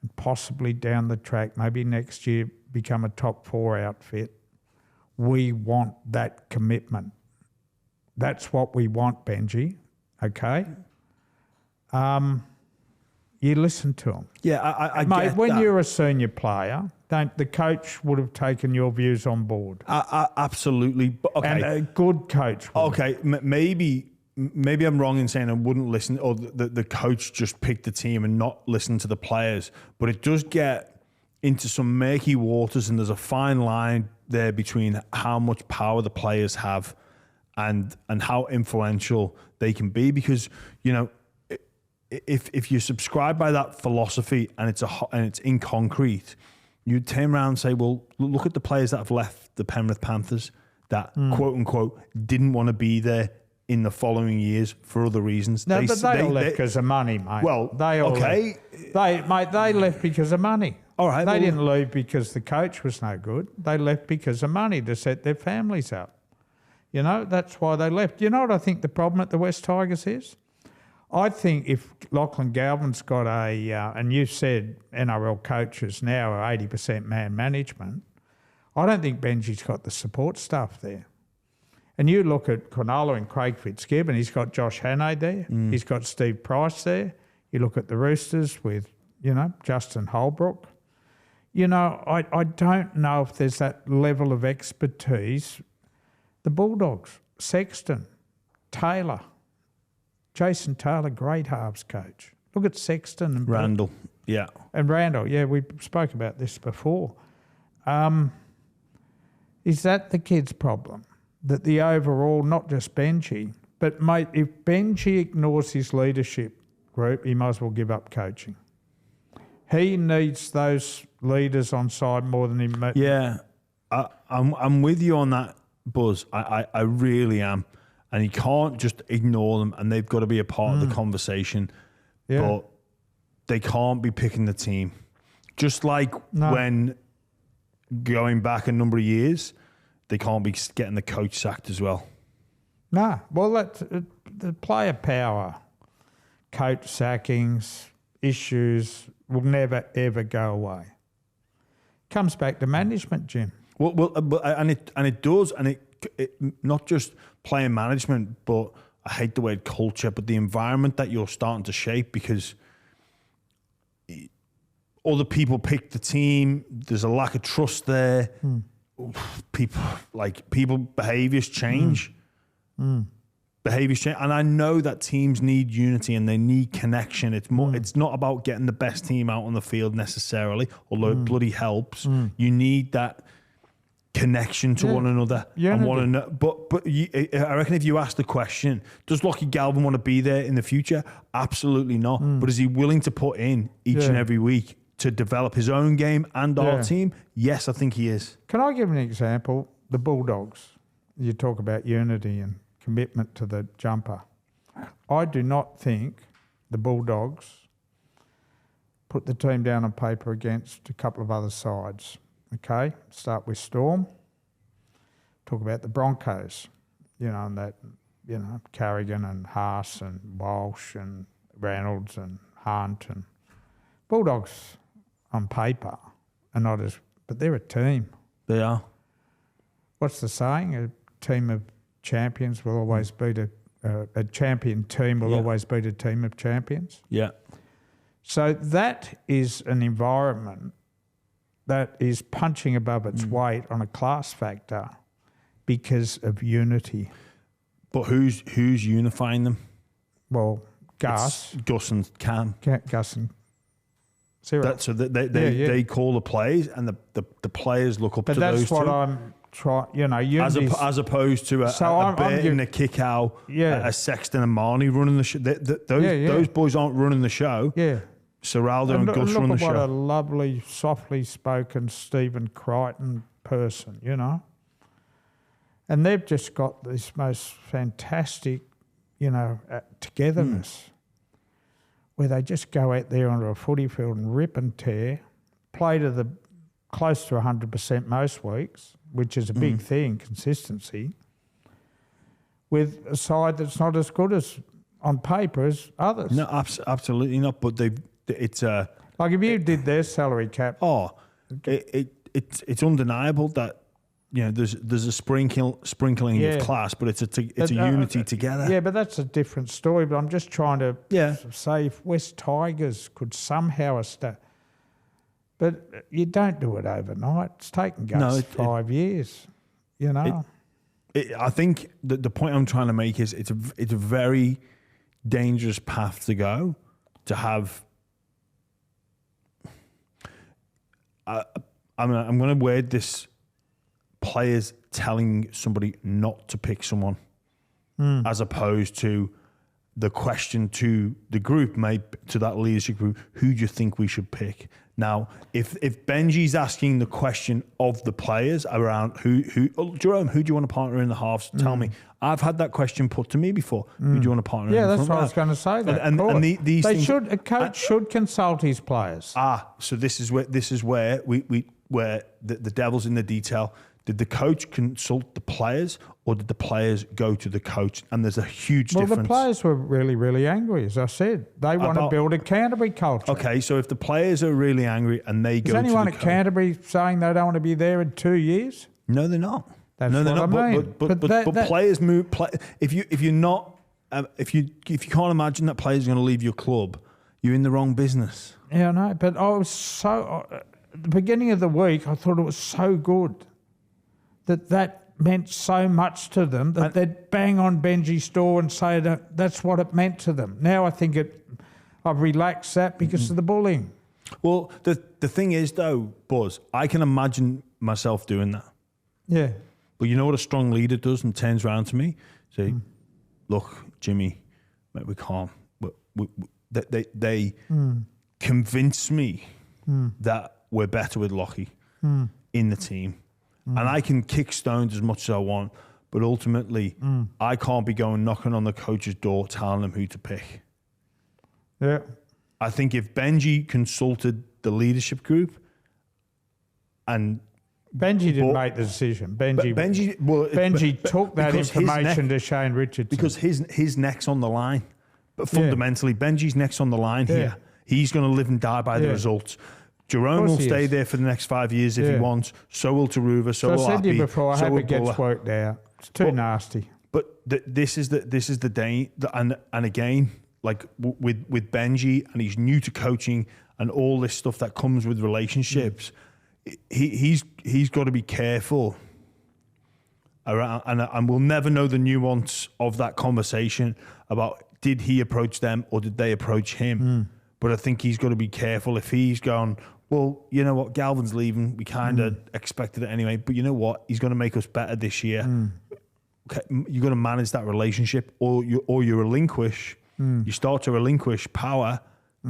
and possibly down the track, maybe next year, become a top 4 outfit. We want that commitment. That's what we want, Benji. Okay? You listen to them. Yeah, I Mate, get when that. you're a senior player, the coach would have taken your views on board. Absolutely. But, okay. And a good coach would. Okay, maybe I'm wrong in saying I wouldn't listen, or the coach just picked the team and not listen to the players. But it does get into some murky waters, and there's a fine line there between how much power the players have and how influential they can be. Because, you know, if you subscribe by that philosophy and it's in concrete, you turn around and say, well, look at the players that have left the Penrith Panthers that quote unquote didn't want to be there in the following years for other reasons. No, but they all left because of money, mate. Well, they all okay. left. They left because of money. All right. They didn't leave because the coach was no good. They left because of money to set their families up. You know, that's why they left. You know what I think the problem at the West Tigers is? I think if Lachlan Galvin's got and you said NRL coaches now are 80% man management, I don't think Benji's got the support staff there. And you look at Cronulla and Craig Fitzgibbon, he's got Josh Hannay there, he's got Steve Price there. You look at the Roosters with, you know, Justin Holbrook. You know, I don't know if there's that level of expertise. The Bulldogs, Sexton, Taylor, Jason Taylor, great halves coach. Look at Sexton and Randall, yeah. And Randall, yeah, we spoke about this before. Is that the kid's problem? That the overall, not just Benji, but mate, if Benji ignores his leadership group, he might as well give up coaching. He needs those leaders on side more than him. Yeah, I'm with you on that, Buzz. I really am. And you can't just ignore them, and they've got to be a part of the conversation. Yeah. But they can't be picking the team. Just like when going back a number of years, they can't be getting the coach sacked as well. No. Well, that's the player power, coach sackings, issues will never, ever go away. Comes back to management, Jim. Well, and it does, and it not just player management, but I hate the word culture, but the environment that you're starting to shape, because other people pick the team. There's a lack of trust there. People behaviours change. Behaviours change, and I know that teams need unity and they need connection. It's more. It's not about getting the best team out on the field necessarily, although it bloody helps. You need that connection to one another and one another. But I reckon if you ask the question, does Lachlan Galvin want to be there in the future? Absolutely not. But is he willing to put in each and every week to develop his own game and our team? Yes, I think he is. Can I give an example? The Bulldogs. You talk about unity and commitment to the jumper. I do not think the Bulldogs put the team down on paper against a couple of other sides. Okay, start with Storm. Talk about the Broncos, and that, Carrigan and Haas and Walsh and Reynolds and Hunt and Bulldogs on paper are not as, but they're a team. They are. What's the saying? A team of champions will always beat a champion team will always beat a team of champions. Yeah. So that is an environment that is punching above its weight on a class factor because of unity. But who's unifying them? Well, Gus. It's Gus and Cam. Gus and Cyril. So they call the plays, and the players look up to those two. But that's what I'm trying, unity. As opposed to a Burton, a Kick-Out, a Sexton and Marnie running the show. Those boys aren't running the show. Yeah. Serraldo and Gus run the show. Look at what a lovely, softly spoken Stephen Crichton person, And they've just got this most fantastic, togetherness where they just go out there onto a footy field and rip and tear, play to the close to 100% most weeks, which is a big thing, consistency, with a side that's not as good as on paper as others. No, absolutely not. But it's like if you did their salary cap. It's undeniable that there's a sprinkling of class, but it's a unity together. Yeah, but that's a different story. But I'm just trying to say if West Tigers could somehow establish. But you don't do it overnight. It's taken Gus 5 years, I think the point I'm trying to make is it's a very dangerous path to go to have. I'm going to word this: players telling somebody not to pick someone, as opposed to the question to the group, to that leadership group, who do you think we should pick? Now, if Benji's asking the question of the players around Jarome, who do you want to partner in the halves? Tell me. I've had that question put to me before. Who do you want to partner in the front? Yeah, that's what I was going to say. A coach should consult his players. So this is where where the devil's in the detail. Did the coach consult the players, or did the players go to the coach? And there's a huge difference. Well, the players were really, really angry, as I said. They want to build a Canterbury culture. Okay, so if the players are really angry and they go to the coach... Is anyone at Canterbury saying they don't want to be there in 2 years? No, they're not. That's what I mean. But players move... If you're not... If you can't imagine that players are going to leave your club, you're in the wrong business. Yeah, I know. But I was so... At the beginning of the week, I thought it was so good that meant so much to them that they'd bang on Benji's door and say that that's what it meant to them. Now I think I've relaxed that because of the bullying. Well, the thing is, though, Buzz, I can imagine myself doing that. Yeah. But you know what a strong leader does and turns around to me? Say, look, Jimmy, mate, we can't. They convince me that we're better with Lockie in the team. And I can kick stones as much as I want, but ultimately, I can't be going knocking on the coach's door telling them who to pick. Yeah. I think if Benji consulted the leadership group and... Benji didn't make the decision. Benji took that information to Shane Richardson. Because his neck's on the line. But fundamentally, Benji's neck's on the line here. He's going to live and die by the results. Jerome will stay there for the next 5 years if he wants. So will Taruva. So will I said Appy, to you before, I hope it gets worked out. It's too nasty. But this is the day, and again, like with Benji, and he's new to coaching and all this stuff that comes with relationships. He's got to be careful around, and we'll never know the nuance of that conversation about did he approach them or did they approach him. But I think he's got to be careful if he's gone, well, you know what, Galvin's leaving. We kind of expected it anyway. But you know what? He's going to make us better this year. Okay, you've got to manage that relationship, or you relinquish. You start to relinquish power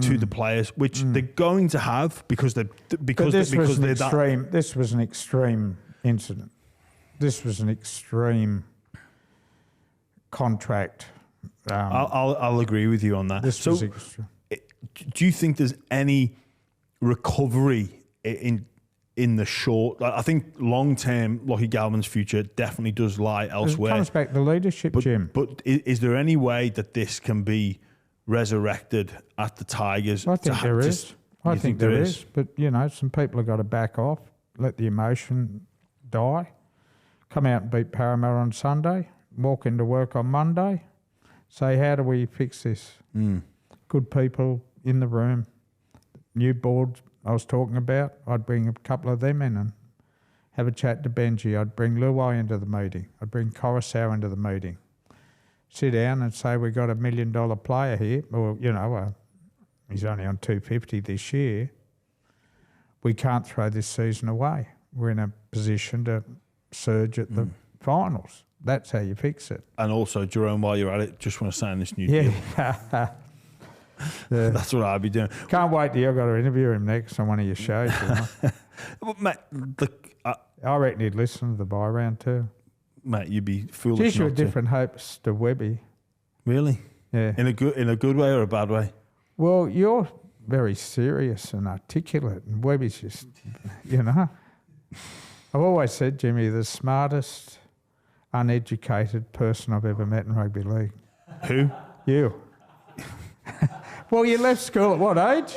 to the players, which they're going to have because they're that. This was an extreme incident. This was an extreme contract. I'll agree with you on that. This was extreme. Do you think there's any recovery in the short? I think long term, Lachlan Galvin's future definitely does lie elsewhere. It comes back to leadership, Jim. But is there any way that this can be resurrected at the Tigers? I think there is. But some people have got to back off, let the emotion die. Come out and beat Parramatta on Sunday. Walk into work on Monday. Say, how do we fix this? Good people in the room. New board I was talking about, I'd bring a couple of them in and have a chat to Benji. I'd bring Luai into the meeting. I'd bring Coruscant into the meeting. Sit down and say, we've got $1 million player here. Or, he's only on 250 this year. We can't throw this season away. We're in a position to surge at the finals. That's how you fix it. And also, Jarome, while you're at it, just want to sign this new deal. That's what I'd be doing. Can't wait till I've got to interview him next on one of your shows. But, mate, I reckon he'd listen to the buy round too. Mate, you'd be foolish. Geez, you're different hopes to Webby. Really? Yeah. In a good way or a bad way? Well, you're very serious and articulate, and Webby's just, I've always said, Jimmy, the smartest, uneducated person I've ever met in rugby league. Who? You. Well, you left school at what age?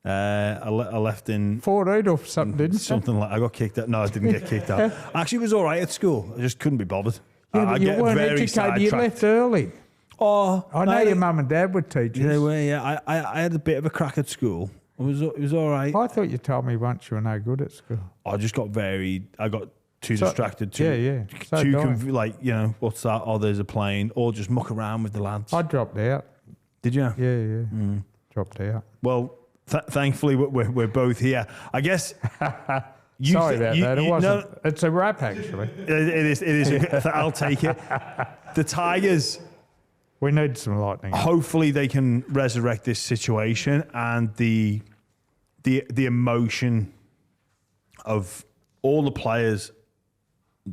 I left in 14 or something, didn't you? Something like I got kicked out. No, I didn't get kicked out. I actually was all right at school. I just couldn't be bothered. Yeah, but you weren't educated. You left early. Oh, I know your mum and dad were teachers. Yeah, they were. Yeah, I had a bit of a crack at school. It was all right. I thought you told me once you were no good at school. I just got I got too distracted. What's that? Oh, there's a plane. Or just muck around with the lads. I dropped out. Did you? Yeah. Dropped out. Well, thankfully we're both here. I guess. Sorry about that. It wasn't. No, it's a wrap, actually. It is. I'll take it. The Tigers. We need some lightning. Hopefully they can resurrect this situation, and the emotion of all the players,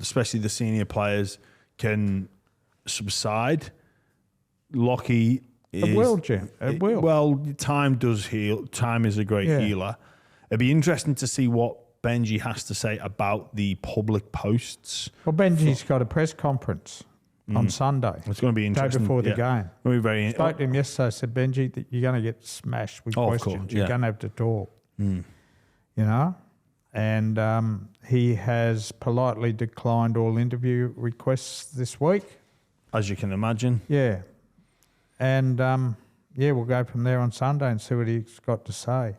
especially the senior players, can subside. Lockie is... It will, Jim. It will. Well, time does heal. Time is a great healer. It'd be interesting to see what Benji has to say about the public posts. Well, Benji's got a press conference on Sunday. It's going to be interesting. Day before the game. It'll be very spoke to him yesterday. I said, Benji, that you're going to get smashed with questions. Course, you're going to have to talk. And he has politely declined all interview requests this week. As you can imagine. Yeah. And, we'll go from there on Sunday and see what he's got to say.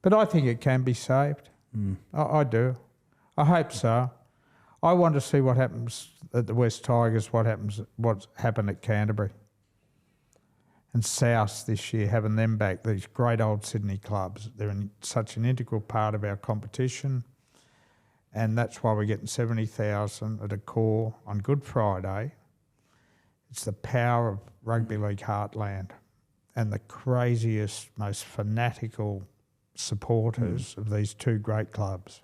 But I think it can be saved. I do. I hope so. I want to see what happens at the West Tigers, what's happened at Canterbury. And South this year, having them back, these great old Sydney clubs. They're such an integral part of our competition. And that's why we're getting 70,000 at a core on Good Friday. It's the power of rugby league heartland and the craziest, most fanatical supporters of these two great clubs.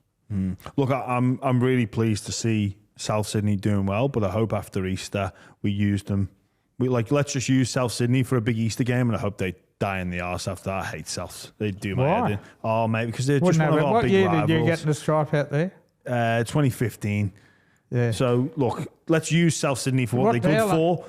Look, I'm really pleased to see South Sydney doing well, but I hope after Easter we use them. Let's just use South Sydney for a big Easter game, and I hope they die in the arse after that. I hate South. They do my head in. Oh, mate, because they're just one of our big rivals. What year did you get in the stripe out there? 2015. Yeah. So, look, let's use South Sydney for what they're good for.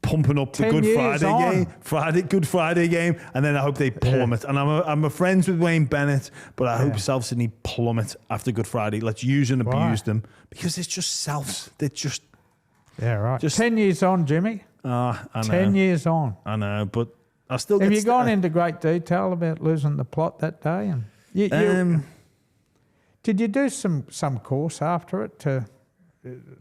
Pumping up the Good Friday game, and then I hope they plummet. And I'm friends with Wayne Bennett, but I hope South Sydney plummet after Good Friday. Let's use and abuse them because it's just Souths. They're just right. 10 years on, Jimmy. I know. 10 years on. I know, but I still. Have you gone into great detail about losing the plot that day? And did you do some course after it to?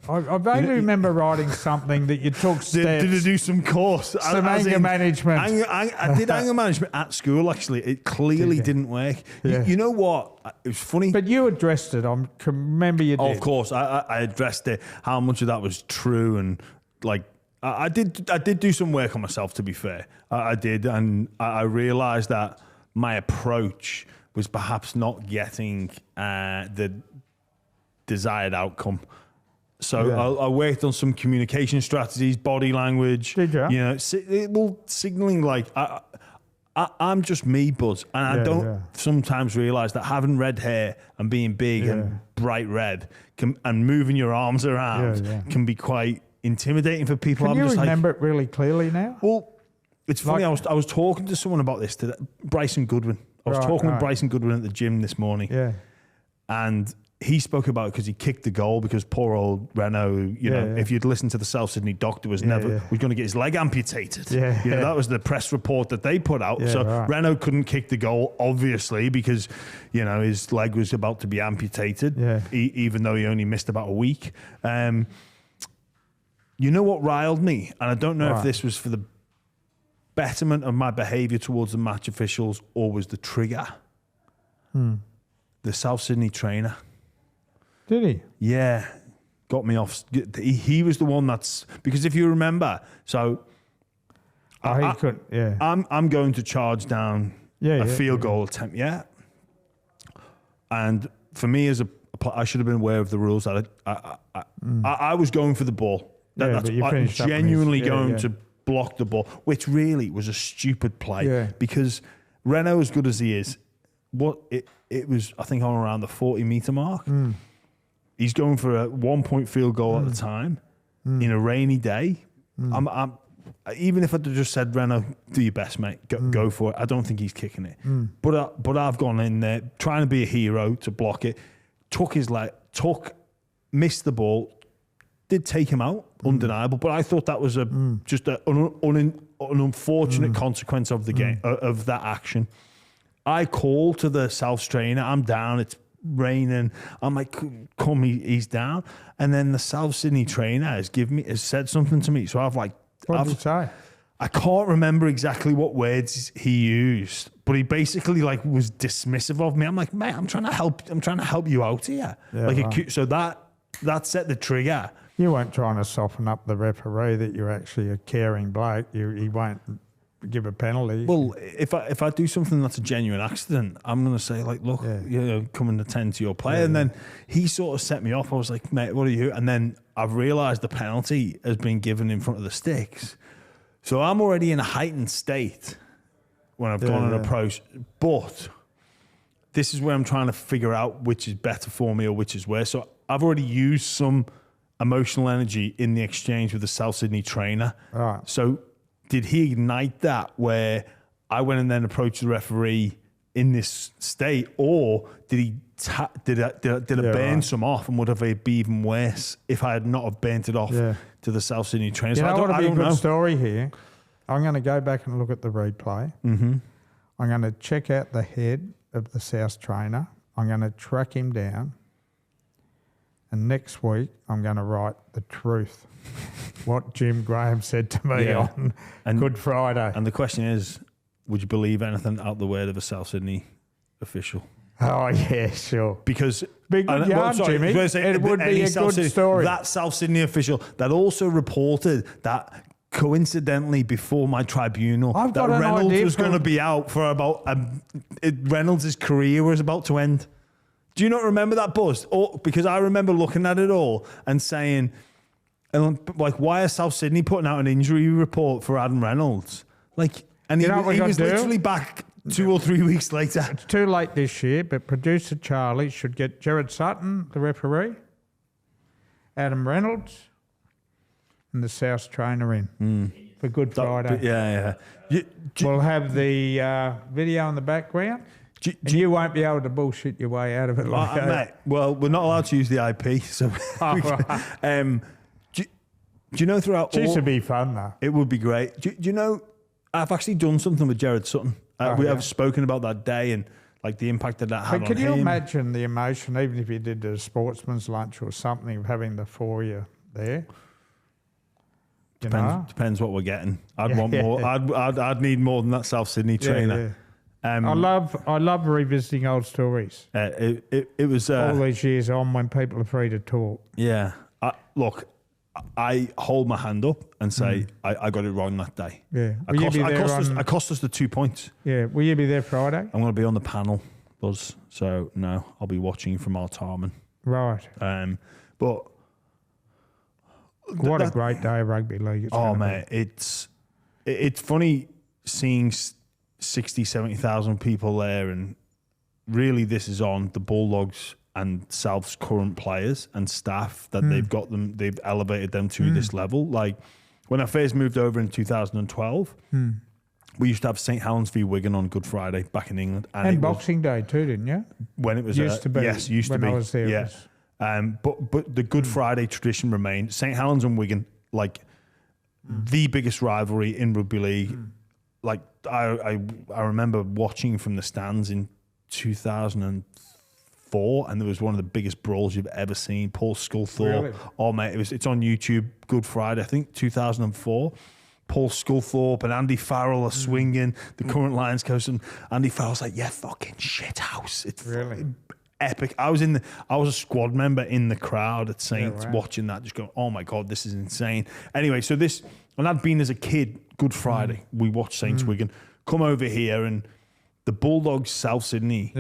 I vaguely remember writing something that you took steps. Did you do some course? Some anger management. I did anger management at school, actually. It clearly didn't work. Yeah. You know what? It was funny. But you addressed it. I can remember you did. Oh, of course. I addressed it. How much of that was true. And I did do some work on myself, to be fair. I did. And I realised that my approach was perhaps not getting the desired outcome. So I worked on some communication strategies, body language. Did you? Signaling I'm just me, Buzz, and I don't sometimes realise that having red hair and being big and bright red and moving your arms around can be quite intimidating for people. Can you remember it really clearly now? Well, it's funny. I was talking to someone about this today. Bryson Goodwin. I was talking with Bryson Goodwin at the gym this morning. Yeah, and he spoke about it because he kicked the goal because poor old Renault, if you'd listened to the South Sydney doctor, was going to get his leg amputated. That was the press report that they put out. Renault couldn't kick the goal, obviously, because, his leg was about to be amputated, even though he only missed about a week. You know what riled me? And I don't know if this was for the betterment of my behaviour towards the match officials or was the trigger. The South Sydney trainer. Did he? Yeah. Got me off. He was the one that's... Because if you remember, so... he could, I'm going to charge down a field goal attempt, And for me, I should have been aware of the rules. I was going for the ball. I'm genuinely going to block the ball, which really was a stupid play because Renault, as good as he is, it was, I think, on around the 40-metre mark. He's going for a 1-point field goal at the time in a rainy day. I'm even if I'd have just said, Renault, do your best, mate. Go for it. I don't think he's kicking it. But I've gone in there trying to be a hero to block it. Took his leg, missed the ball. Did take him out, undeniable. But I thought that was just an unfortunate consequence of the game, of that action. I call to the South trainer. I'm down. It's raining. I'm like, come, he's down. And then the South Sydney trainer has said something to me. So I've like, what did he say? I can't remember exactly what words he used, but he basically was dismissive of me. I'm like, mate, I'm trying to help you out here. So that set the trigger. You weren't trying to soften up the referee that you're actually a caring bloke. He won't give a penalty. Well, if I do something that's a genuine accident, I'm going to say, look, come and attend to your play. And then he sort of set me off. I was like, mate, what are you? And then I've realised the penalty has been given in front of the sticks. So I'm already in a heightened state when I've gone and approached. But this is where I'm trying to figure out which is better for me or which is worse. So I've already used some emotional energy in the exchange with the South Sydney trainer. Right. So did he ignite that where I went and then approached the referee in this state, or did he did it burn some off, and would have it be even worse if I had not have burnt it off to the South Sydney trainer? You know what would be a good story here? I'm going to go back and look at the replay. I'm going to check out the head of the South trainer. I'm going to track him down. And next week, I'm going to write the truth, what Jim Graham said to me on Good Friday. And the question is, would you believe anything out the word of a South Sydney official? Oh, yeah, sure. Because big yarn, Jimmy. It would be a good story. That South Sydney official that also reported that coincidentally before my tribunal that Reynolds was going to be out for about Reynolds' career was about to end. Do you not remember that, Buzz? Because I remember looking at it all and saying, why is South Sydney putting out an injury report for Adam Reynolds? And he was literally back 2 or 3 weeks later. It's too late this year, but producer Charlie should get Gerard Sutton, the referee, Adam Reynolds, and the South trainer in for Good Friday. We'll have the video in the background. You won't be able to bullshit your way out of it mate, well, we're not allowed to use the IP, so do you know throughout It would be fun, though. It would be great. Do you know, I've actually done something with Gerard Sutton. We have spoken about that day and the impact that had on him. Can you imagine the emotion, even if you did a sportsman's lunch or something, of having the four of you there? Depends what we're getting. I'd want more. I'd need more than that South Sydney trainer. I love revisiting old stories. It was all these years on when people are free to talk. Yeah. Look, I hold my hand up and say I got it wrong that day. Yeah. I cost us the 2 points. Yeah. Will you be there Friday? I'm going to be on the panel, Buzz. So no, I'll be watching from our Tarman. Right. But what a great day of rugby league! Mate, it's funny seeing 60, 70,000 people there, and really this is on the Bulldogs and South's current players and staff that they've elevated them to this level. When I first moved over in 2012, We used to have St Helens v Wigan on Good Friday back in England. And Boxing Day too, didn't you? When it was... Used to be. Yes, used to be. When I was there. Yeah. But the Good Friday tradition remained. St Helens and Wigan, like the biggest rivalry in rugby league. Like I remember watching from the stands in 2004, and there was one of the biggest brawls you've ever seen. Paul Sculthorpe. Really? Oh mate, it's on YouTube. Good Friday, I think 2004. Paul Sculthorpe and Andy Farrell are swinging. The current Lions coach, and Andy Farrell's like, "Yeah, fucking shit house." It's really epic. I was a squad member in the crowd at Saints watching that, just going, "Oh my god, this is insane." Anyway, so this, and I'd been as a kid. Good Friday, we watched Saints Wigan. Come over here, and the Bulldogs South Sydney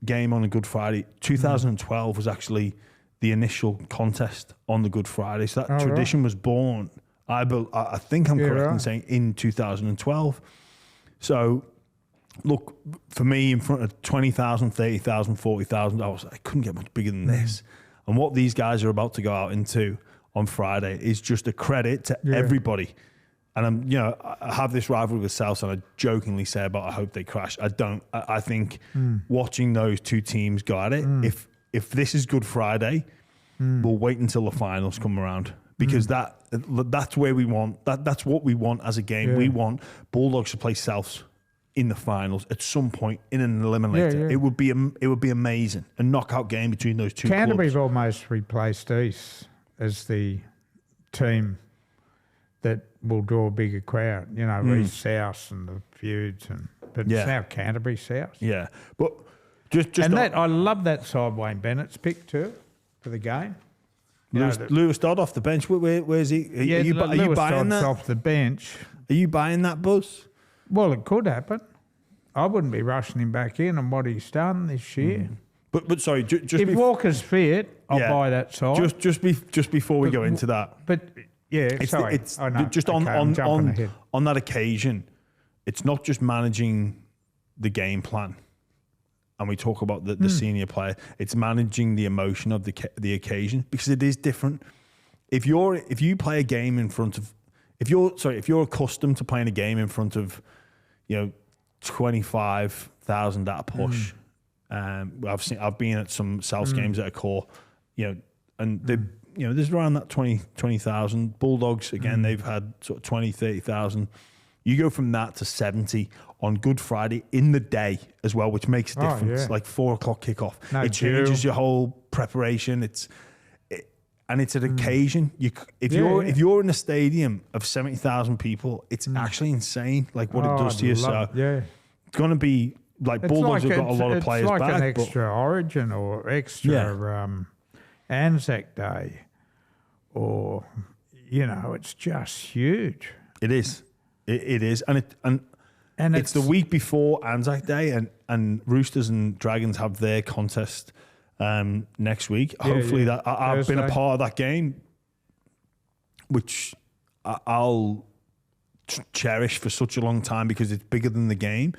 game on a Good Friday. 2012 was actually the initial contest on the Good Friday, so that tradition was born. I think I'm correct in saying in 2012. So, look, for me, in front of 20,000, 30,000, 40,000, I couldn't get much bigger than this. And what these guys are about to go out into on Friday is just a credit to everybody. And I have this rivalry with South, and I jokingly say about I hope they crash. I don't. I think watching those two teams go at it, if this is Good Friday, we'll wait until the finals come around. Because that's where we want that's what we want as a game. Yeah. We want Bulldogs to play Souths in the finals at some point in an eliminator. Yeah, yeah. It would be amazing, a knockout game between those two. Canterbury's clubs. almost replaced East as the team that will draw a bigger crowd. Reece South and the feuds, but it's now Canterbury South. Yeah, but just I love that side Wayne Bennett's pick too for the game. Lewis Dodd off the bench. Where's he? Are you buying that? Off the bench. Are you buying that, Buzz? Well, it could happen. I wouldn't be rushing him back in on what he's done this year. But sorry, just if Walker's fit, I'll buy that side. Just before we go into that. But sorry, I know. Just on that occasion, it's not just managing the game plan. And we talk about the senior player. It's managing the emotion of the occasion, because it is different. If you play a game in front of, if you're accustomed to playing a game in front of, 25,000 at a push. I've been at some South games at a core, and there's around that 20,000. Bulldogs again, they've had sort of 20, 30,000. You go from that to 70 on Good Friday in the day as well, which makes a difference. Like 4 o'clock kickoff. It changes your whole preparation. It's an occasion. If you're in a stadium of 70,000 people, it's actually insane. Like what it does to you. So it's going to be like Bulldogs have got a lot of players back. It's like an extra Origin or extra Anzac Day, or it's just huge. It is. It is, and it's the week before Anzac Day, and Roosters and Dragons have their contest next week. Hopefully, that I've been a part of that game, which I'll cherish for such a long time, because it's bigger than the game,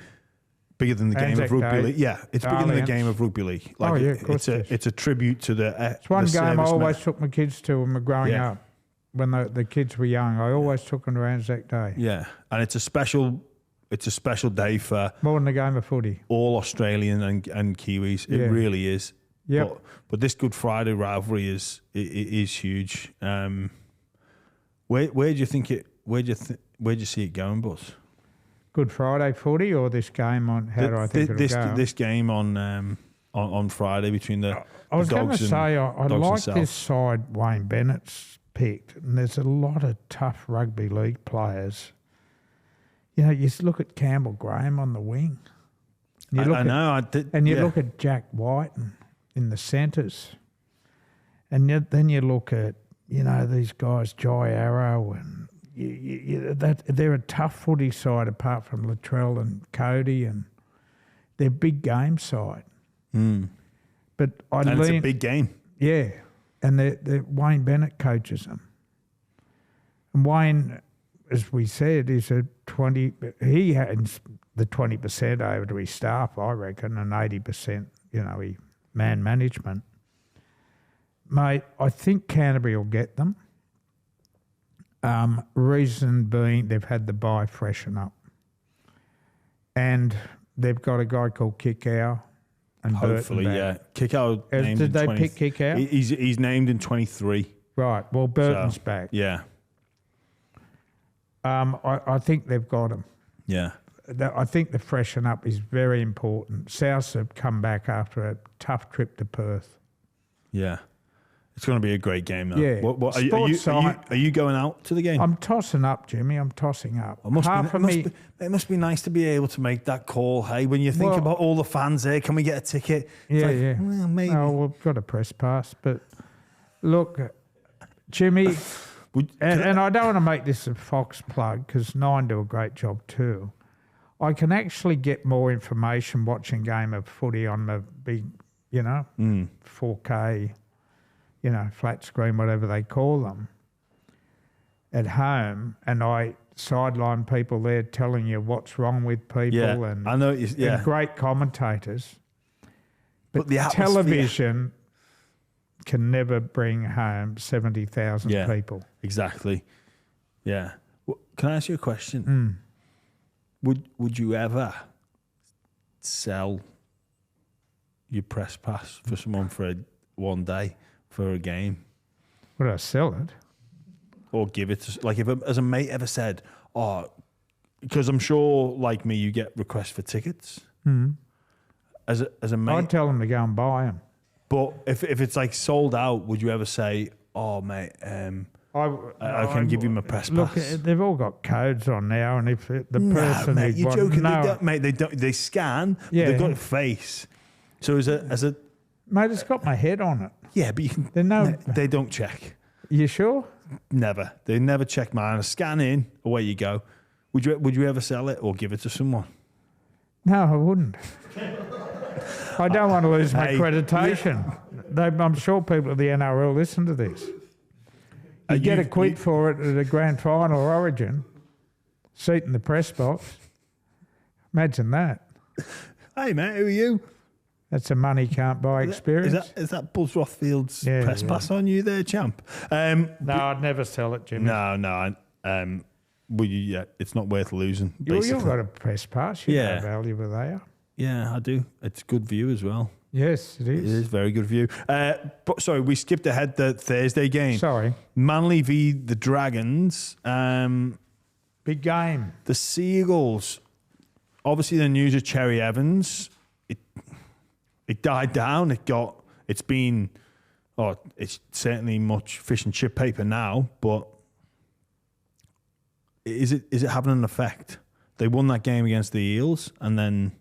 bigger than the game of rugby league. Yeah, it's bigger than the game of rugby league. Like of course it's a tribute to the. It's one game I always took my kids to when we were growing up. When the kids were young, I always took them to Anzac Day. Yeah, and it's a special day for more than a game of footy. All Australian and Kiwis. It really is. Yeah. But this Good Friday rivalry is huge. Where do you think it? Where do you see it going, Buzz? Good Friday footy, or this game on? How do I think it'll go? This game on Friday between the. I was going to say I like South. this side Wayne Bennett's picked, and there's a lot of tough rugby league players. You look at Campbell Graham on the wing. I know. I did, and you look at Jack White in the centres, and then you look at these guys, Jai Arrow, and they're a tough footy side apart from Latrell and Cody, and they're big game side. But it's a big game. Yeah. And Wayne Bennett coaches them. And Wayne, as we said, is he has the 20% over to his staff, I reckon, and 80%, man management. Mate, I think Canterbury will get them. Reason being they've had the bye freshen up. And they've got a guy called Kickow. And hopefully, yeah. Kickow named did they 20, pick Kickow? He's named in 23. Right. Well, Burton's back. Yeah. I think they've got him. Yeah. I think the freshen up is very important. Souths have come back after a tough trip to Perth. Yeah. It's going to be a great game, though. Yeah. Are you going out to the game? I'm tossing up, Jimmy. I'm tossing up. It must be nice to be able to make that call. Hey, when you think about all the fans there, can we get a ticket? It's Well, maybe. Oh, we've got a press pass. But look, Jimmy, and I don't want to make this a Fox plug because Nine do a great job too. I can actually get more information watching game of footy on the big, 4K, flat screen, whatever they call them, at home, and I sideline people there telling you what's wrong with people, and I know, and great commentators. But the television can never bring home 70,000 people. Exactly. Yeah. Well, can I ask you a question? Would you ever sell your press pass for someone for one day for a game? Would I sell it? Or give it to, like, as a mate ever said, because I'm sure, like me, you get requests for tickets. As a mate, I'd tell them to go and buy them. But if it's like sold out, would you ever say, "Oh, mate, I can give you my press pass"? Look, they've all got codes on now, and if the person mate, you're joking. No, they don't, mate. They don't. They scan. Yeah. But they've got a face. So as a mate, it's got my head on it. Yeah, but you can. They don't check. You sure? Never. They never check mine. Scan in, away you go. Would you ever sell it or give it to someone? No, I wouldn't. I don't want to lose my accreditation. I'm sure people at the NRL listen to this. You get a quid for it at a grand final or Origin, seat in the press box. Imagine that. Hey, mate, who are you? That's a money can't buy experience. Is that Buzz Rothfield's press pass on you there, champ? No, I'd never sell it, Jimmy. No. It's not worth losing. You've got a press pass. You know how valuable they are. Yeah, I do. It's good view as well. Yes, it is. It is very good view. But sorry, we skipped ahead the Thursday game. Sorry. Manly v the Dragons. Big game. The Seagulls. Obviously, the news of Cherry Evans. It died down. It's certainly much fish and chip paper now. But is it having an effect? They won that game against the Eels, and then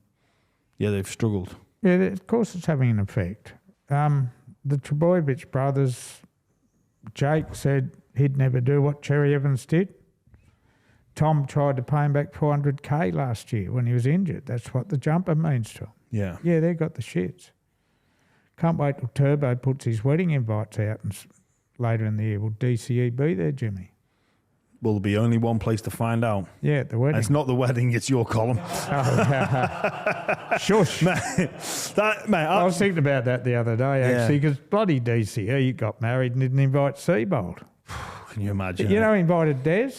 they've struggled. Yeah, of course it's having an effect. The Trebojevic brothers, Jake said he'd never do what Cherry Evans did. Tom tried to pay him back $400K last year when he was injured. That's what the jumper means to him. Yeah. Yeah, they got the shits. Can't wait till Turbo puts his wedding invites out and later in the year. Will DCE be there, Jimmy? Will there be only one place to find out? Yeah, at the wedding. It's not the wedding, it's your column. Shush. Mate, I was thinking about that the other day, actually, because bloody DCE got married and didn't invite Seabold. Can you imagine? He invited Des.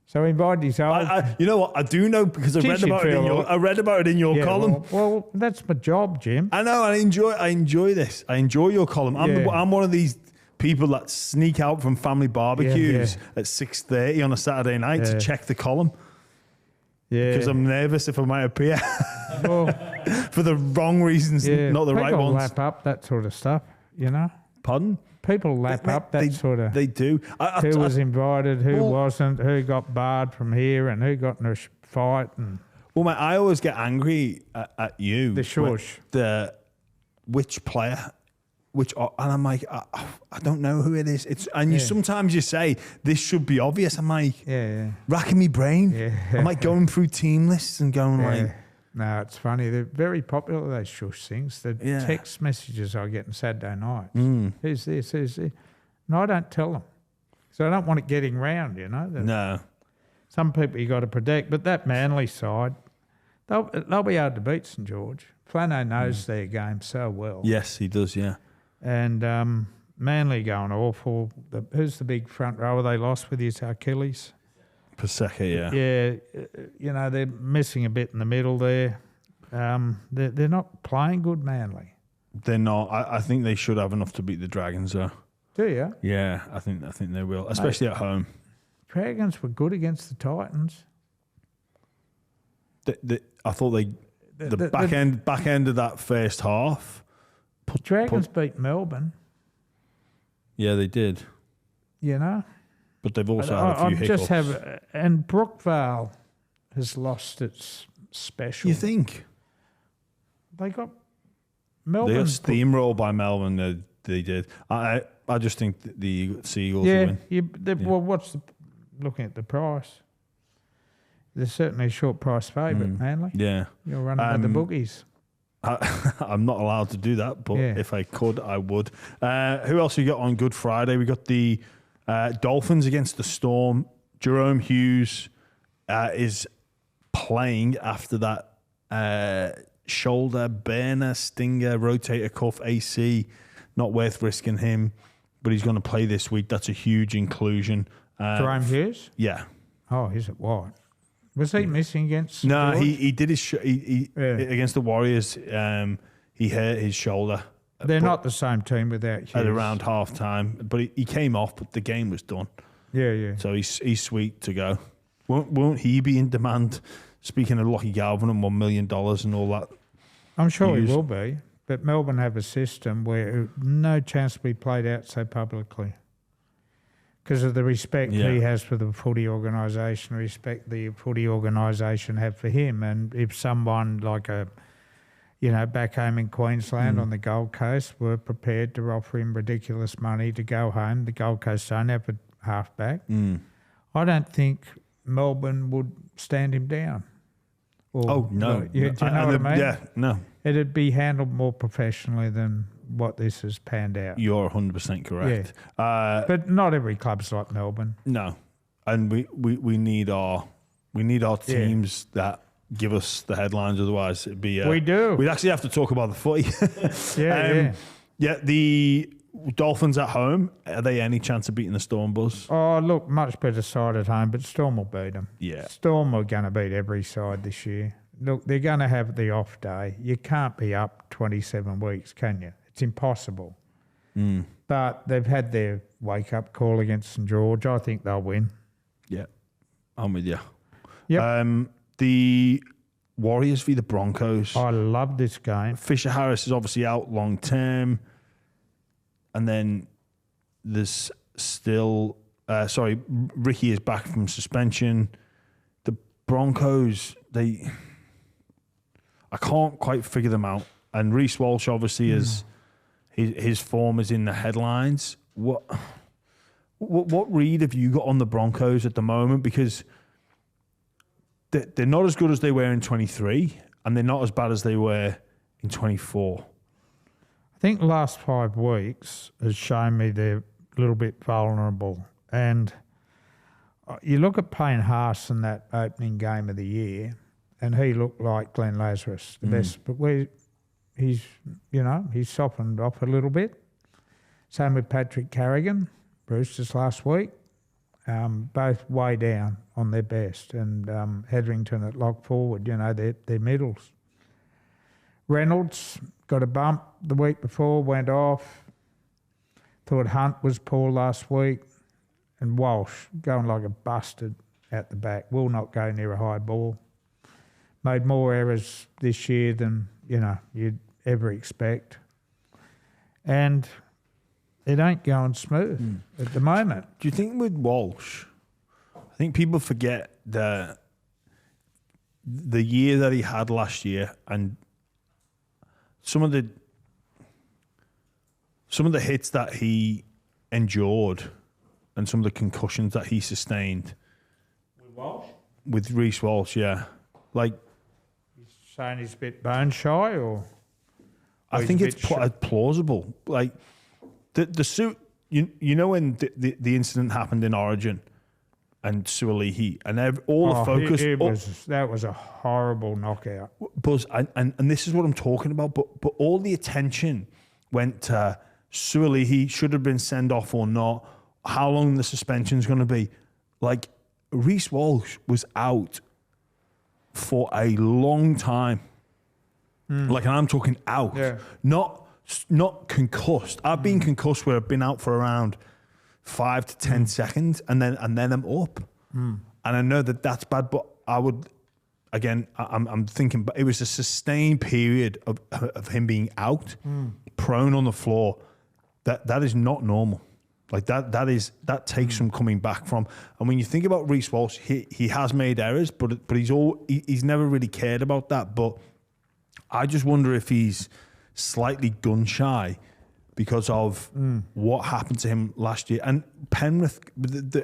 So he invited his old... you know what? I do know because I read about it in your column. Well, that's my job, Jim. I know. I enjoy this. I enjoy your column. I'm one of these people that sneak out from family barbecues at 6:30 on a Saturday night to check the column. Yeah. Because I'm nervous if I might appear for the wrong reasons, not the right ones. People lap up that sort of stuff, Pardon? People lap up that sort of... They do. Who was invited, who wasn't, who got barred from here and who got in a fight. And well, mate, I always get angry at you. The shush. Which player... and I'm like, I don't know who it is. Sometimes you say, this should be obvious. I'm like, racking me brain. Yeah. I'm like going through team lists and going like... No, it's funny. They're very popular, those shush things. The text messages I get on Saturday nights. Who's this? Who's this? No, I don't tell them. So I don't want it getting round, No. Some people you got to protect. But that Manly side, they'll be hard to beat, St George. Flano knows their game so well. Yes, he does, yeah. And Manly going awful. Who's the big front rower they lost with his Achilles? Paseka, Yeah, they're missing a bit in the middle there. They're not playing good, Manly. They're not. I think they should have enough to beat the Dragons, though. Do you? Yeah, I think they will, especially at home. Dragons were good against the Titans. I thought the back end of that first half. Dragons beat Melbourne. Yeah, they did. But they've also had a few hiccups. And Brookvale has lost its special. You think? They got Melbourne. They got steamrolled by Melbourne. They did. I just think the Seagulls will win. Well, looking at the price? They're certainly a short price favourite, Manly. Yeah. You're running with the boogies. I'm not allowed to do that, but if I could, I would. Who else we got on Good Friday? We got the Dolphins against the Storm. Jarome Hughes is playing after that shoulder burner, stinger, rotator cuff, AC. Not worth risking him, but he's going to play this week. That's a huge inclusion. Jarome Hughes? Yeah. Oh, is it what? Was he missing against? No, he did his against the Warriors. He hurt his shoulder. They're not the same team without Hughes. At around half time, but he came off, but the game was done. Yeah. So he's sweet to go. Won't he be in demand? Speaking of Lachlan Galvin and $1 million and all that. I'm sure he will be, but Melbourne have a system where no chance to be played out so publicly. Because of the respect he has for the footy organisation, respect the footy organisation have for him. And if someone like back home in Queensland on the Gold Coast were prepared to offer him ridiculous money to go home, the Gold Coast don't have a halfback. I don't think Melbourne would stand him down. No. Do you know what I mean? Yeah, no. It'd be handled more professionally than what this has panned out. You're 100% correct. Yeah. But not every club's like Melbourne. No. And we need our teams that give us the headlines, otherwise it'd be we do. We'd actually have to talk about the footy. Yeah, the Dolphins at home, are they any chance of beating the Storm, Buzz? Oh, look, much better side at home, but Storm will beat them. Yeah. Storm are going to beat every side this year. Look, they're going to have the off day. You can't be up 27 weeks, can you? It's impossible. But they've had their wake-up call against St George. I think they'll win. Yeah, I'm with you. Yep. The Warriors v the Broncos. I love this game. Fisher Harris is obviously out long term. And then there's still... Ricky is back from suspension. The Broncos, I can't quite figure them out. And Reece Walsh obviously is... His form is in the headlines. What read have you got on the Broncos at the moment? Because they're not as good as they were in 23, and they're not as bad as they were in 24. I think the last 5 weeks has shown me they're a little bit vulnerable. And you look at Payne Haas in that opening game of the year, and he looked like Glenn Lazarus, the best. But he's softened off a little bit. Same with Patrick Carrigan, Roosters last week. Both way down on their best. And Hetherington at lock forward, they're middles. Reynolds got a bump the week before, went off. Thought Hunt was poor last week. And Walsh going like a bastard at the back. Will not go near a high ball. Made more errors this year than, you'd ever expect. And it ain't going smooth at the moment. Do you think with Walsh, I think people forget the year that he had last year and some of the hits that he endured and some of the concussions that he sustained. With Walsh? With Reece Walsh, yeah. Like, he's saying he's a bit bone shy, or I think it's plausible. Like the suit, when the incident happened in Origin and Suolihi, and all the focus. That was a horrible knockout. Buzz, and this is what I'm talking about. But all the attention went to Suolihi should have been sent off or not. How long the suspension's going to be? Like, Reece Walsh was out for a long time. Like, and I'm talking out, not concussed. I've been concussed where I've been out for around 5 to 10 seconds, and then I'm up. And I know that that's bad, but I would, again, I'm thinking, but it was a sustained period of him being out, prone on the floor. That is not normal. Like that takes some coming back from. And when you think about Reece Walsh, he has made errors, but he's never really cared about that. But I just wonder if he's slightly gun shy because of what happened to him last year. And Penrith,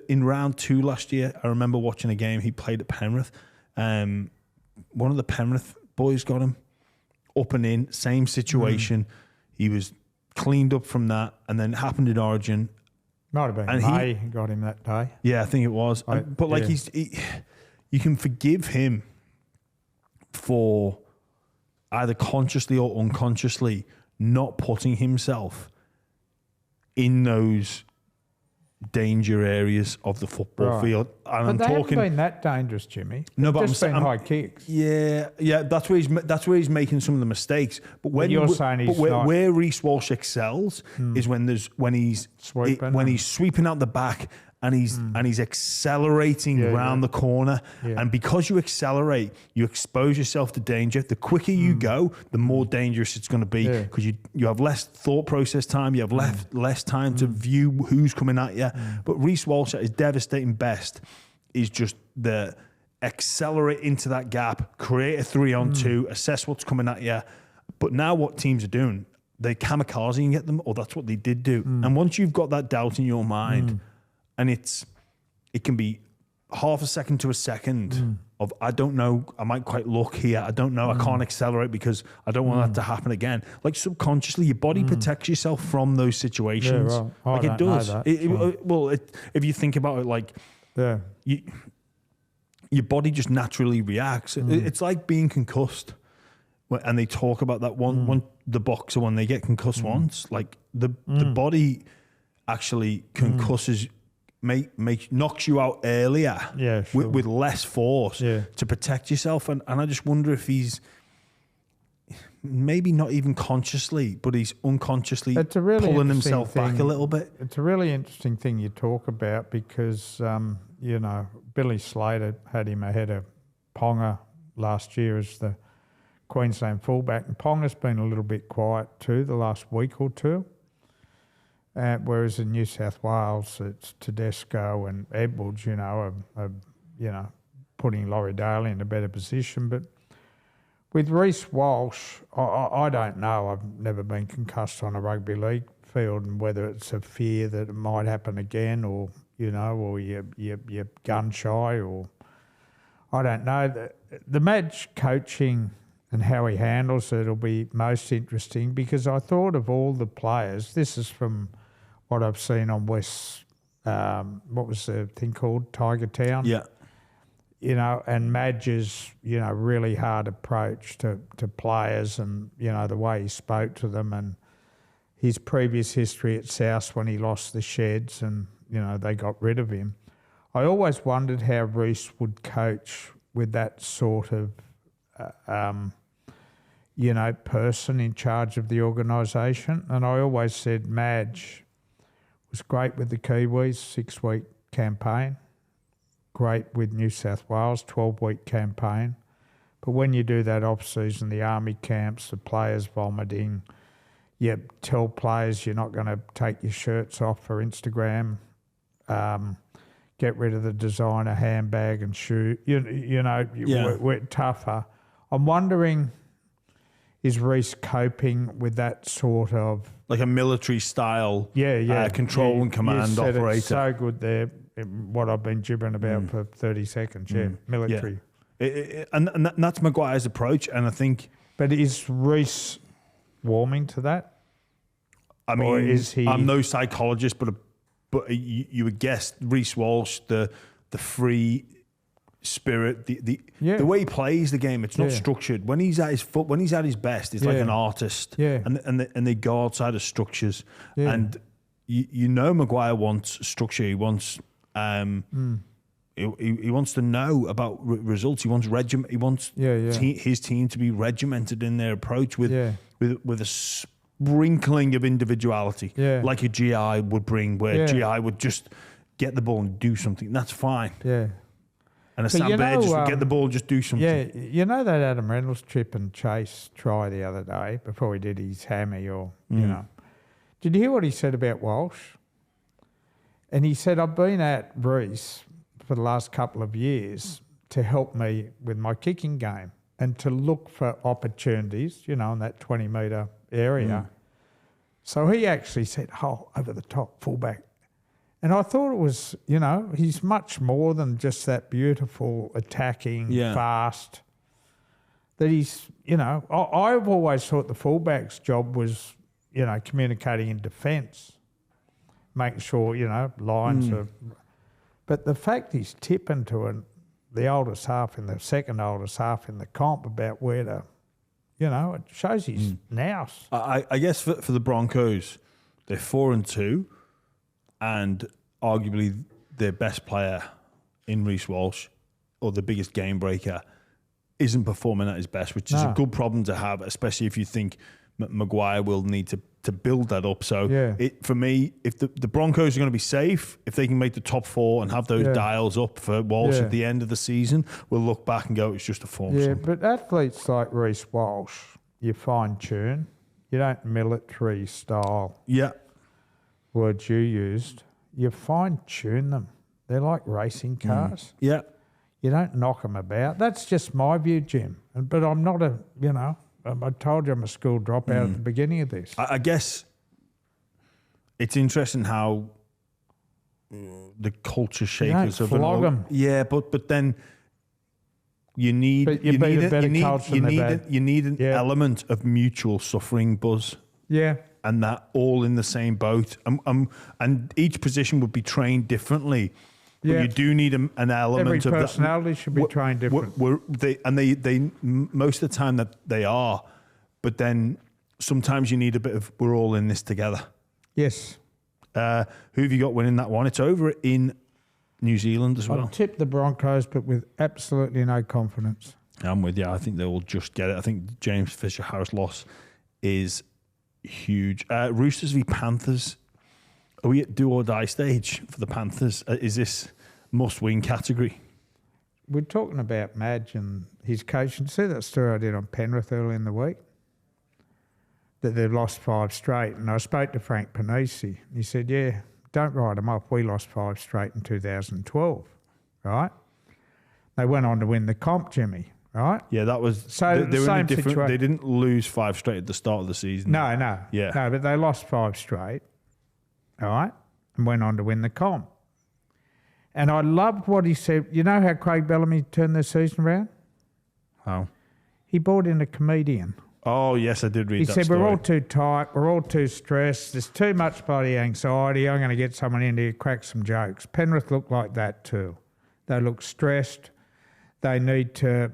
in round 2 last year, I remember watching a game he played at Penrith. One of the Penrith boys got him up and in, same situation. He was cleaned up from that, and then it happened in Origin. Might have been May got him that day. Yeah, I think it was. But like you can forgive him for either consciously or unconsciously not putting himself in those danger areas of the football field. And but they haven't been that dangerous, Jimmy. No, but just been high kicks. Yeah. That's where he's making some of the mistakes. But when you're saying he's not, where Reece Walsh excels is when he's sweeping out the back. And he's accelerating around the corner. Yeah. And because you accelerate, you expose yourself to danger. The quicker you go, the more dangerous it's going to be because you have less thought process time. You have less time to view who's coming at you. But Reece Walsh at his devastating best is just the accelerate into that gap, create a 3-on-2, assess what's coming at you. But now what teams are doing, they kamikaze and get them, or that's what they did do. And once you've got that doubt in your mind, and it can be half a second to a second of, I don't know, I might quite look here. I don't know. I can't accelerate because I don't want that to happen again. Like subconsciously, your body protects yourself from those situations. Yeah, right. Like it does. If you think about it, like your body just naturally reacts. It's like being concussed. And they talk about that the boxer, when they get concussed once, like the body actually concusses, knocks you out earlier with less force to protect yourself. And I just wonder if he's maybe not even consciously, but he's unconsciously pulling himself back a little bit. It's a really interesting thing you talk about because, Billy Slater had him ahead of Ponga last year as the Queensland fullback. And Ponga's been a little bit quiet too the last week or two. Whereas in New South Wales, it's Tedesco and Edwards, are putting Laurie Daly in a better position. But with Reece Walsh, I don't know. I've never been concussed on a rugby league field, and whether it's a fear that it might happen again, or or you're gun shy, or I don't know. The match coaching and how he handles it will be most interesting, because I thought of all the players. This is from what I've seen on West, what was the thing called? Tiger Town? Yeah. And Madge's, really hard approach to players, and, the way he spoke to them, and his previous history at South when he lost the Sheds and, they got rid of him. I always wondered how Reece would coach with that sort of, person in charge of the organisation. And I always said Madge was great with the Kiwis, 6-week campaign, great with New South Wales, 12-week campaign. But when you do that off-season, the army camps, the players vomiting, you tell players you're not going to take your shirts off for Instagram, get rid of the designer handbag and shoe, we're tougher. I'm wondering, is Reece coping with that sort of... Like a military style control and command operator. It's so good there, what I've been gibbering about for 30 seconds, military. Yeah. And that's Maguire's approach, and I think... But is Reece warming to that? I mean, or is he... I'm no psychologist, but you would guess Reece Walsh, the free spirit, the way he plays the game, it's not structured. When he's at his best, he's like an artist. Yeah. And they go outside of structures. Yeah. And Maguire wants structure. He wants He wants to know about results. He wants his team to be regimented in their approach with a sprinkling of individuality, like a GI would bring, where GI would just get the ball and do something. That's fine. Yeah. And a Sam Baird just would get the ball and just do something. Yeah, you know that Adam Reynolds trip and chase try the other day before he did his hammy or, you know. Did you hear what he said about Walsh? And he said, I've been at Reece for the last couple of years to help me with my kicking game and to look for opportunities, you know, in that 20-metre area. So he actually said, over the top, fullback. And I thought it was, you know, he's much more than just that beautiful, attacking, fast. That he's, you know, I've always thought the fullback's job was, you know, communicating in defence, making sure, you know, lines are... But the fact he's tipping to the oldest half in the second oldest half in the comp about where to, you know, it shows his nous. I guess for the Broncos, they're 4-2. And arguably their best player in Reece Walsh, or the biggest game breaker, isn't performing at his best, which is a good problem to have, especially if you think Maguire will need to build that up. So for me, if the Broncos are going to be safe, if they can make the top 4 and have those dials up for Walsh at the end of the season, we'll look back and go, it's just a form. Yeah, but athletes like Reece Walsh, you fine-tune. You don't military style. Yeah. Words you used, you fine-tune them. They're like racing cars. Yeah. You don't knock them about. That's just my view, Jim. But I'm not I told you I'm a school dropout at the beginning of this. I guess it's interesting how the culture shakers of them. Yeah, but then you need an element of mutual suffering, Buzz. Yeah. And that all in the same boat. And each position would be trained differently. But you do need an element of that. Every personality should be trained different. They most of the time that they are. But then sometimes you need a bit of, we're all in this together. Yes. Who have you got winning that one? It's over in New Zealand as well. I'll tip the Broncos, but with absolutely no confidence. I'm with you. I think they will just get it. I think James Fisher-Harris' loss is huge. Roosters v Panthers. Are we at do or die stage for the Panthers? Is this must-win category? We're talking about Madge and his coach. And see that story I did on Penrith early in the week? That they've lost 5 straight. And I spoke to Frank Panisi. He said, yeah, don't write them off. We lost 5 straight in 2012, right? They went on to win the comp, Jimmy, right? Yeah, that was... So they were same in a different... situation. They didn't lose 5 straight at the start of the season. No. Yeah. No, but they lost 5 straight, all right, and went on to win the comp. And I loved what he said. You know how Craig Bellamy turned their season around? How? He brought in a comedian. Oh, yes, I did read that story. He said, we're all too tight, we're all too stressed, there's too much bloody anxiety, I'm going to get someone in here to crack some jokes. Penrith look like that too. They look stressed. They need to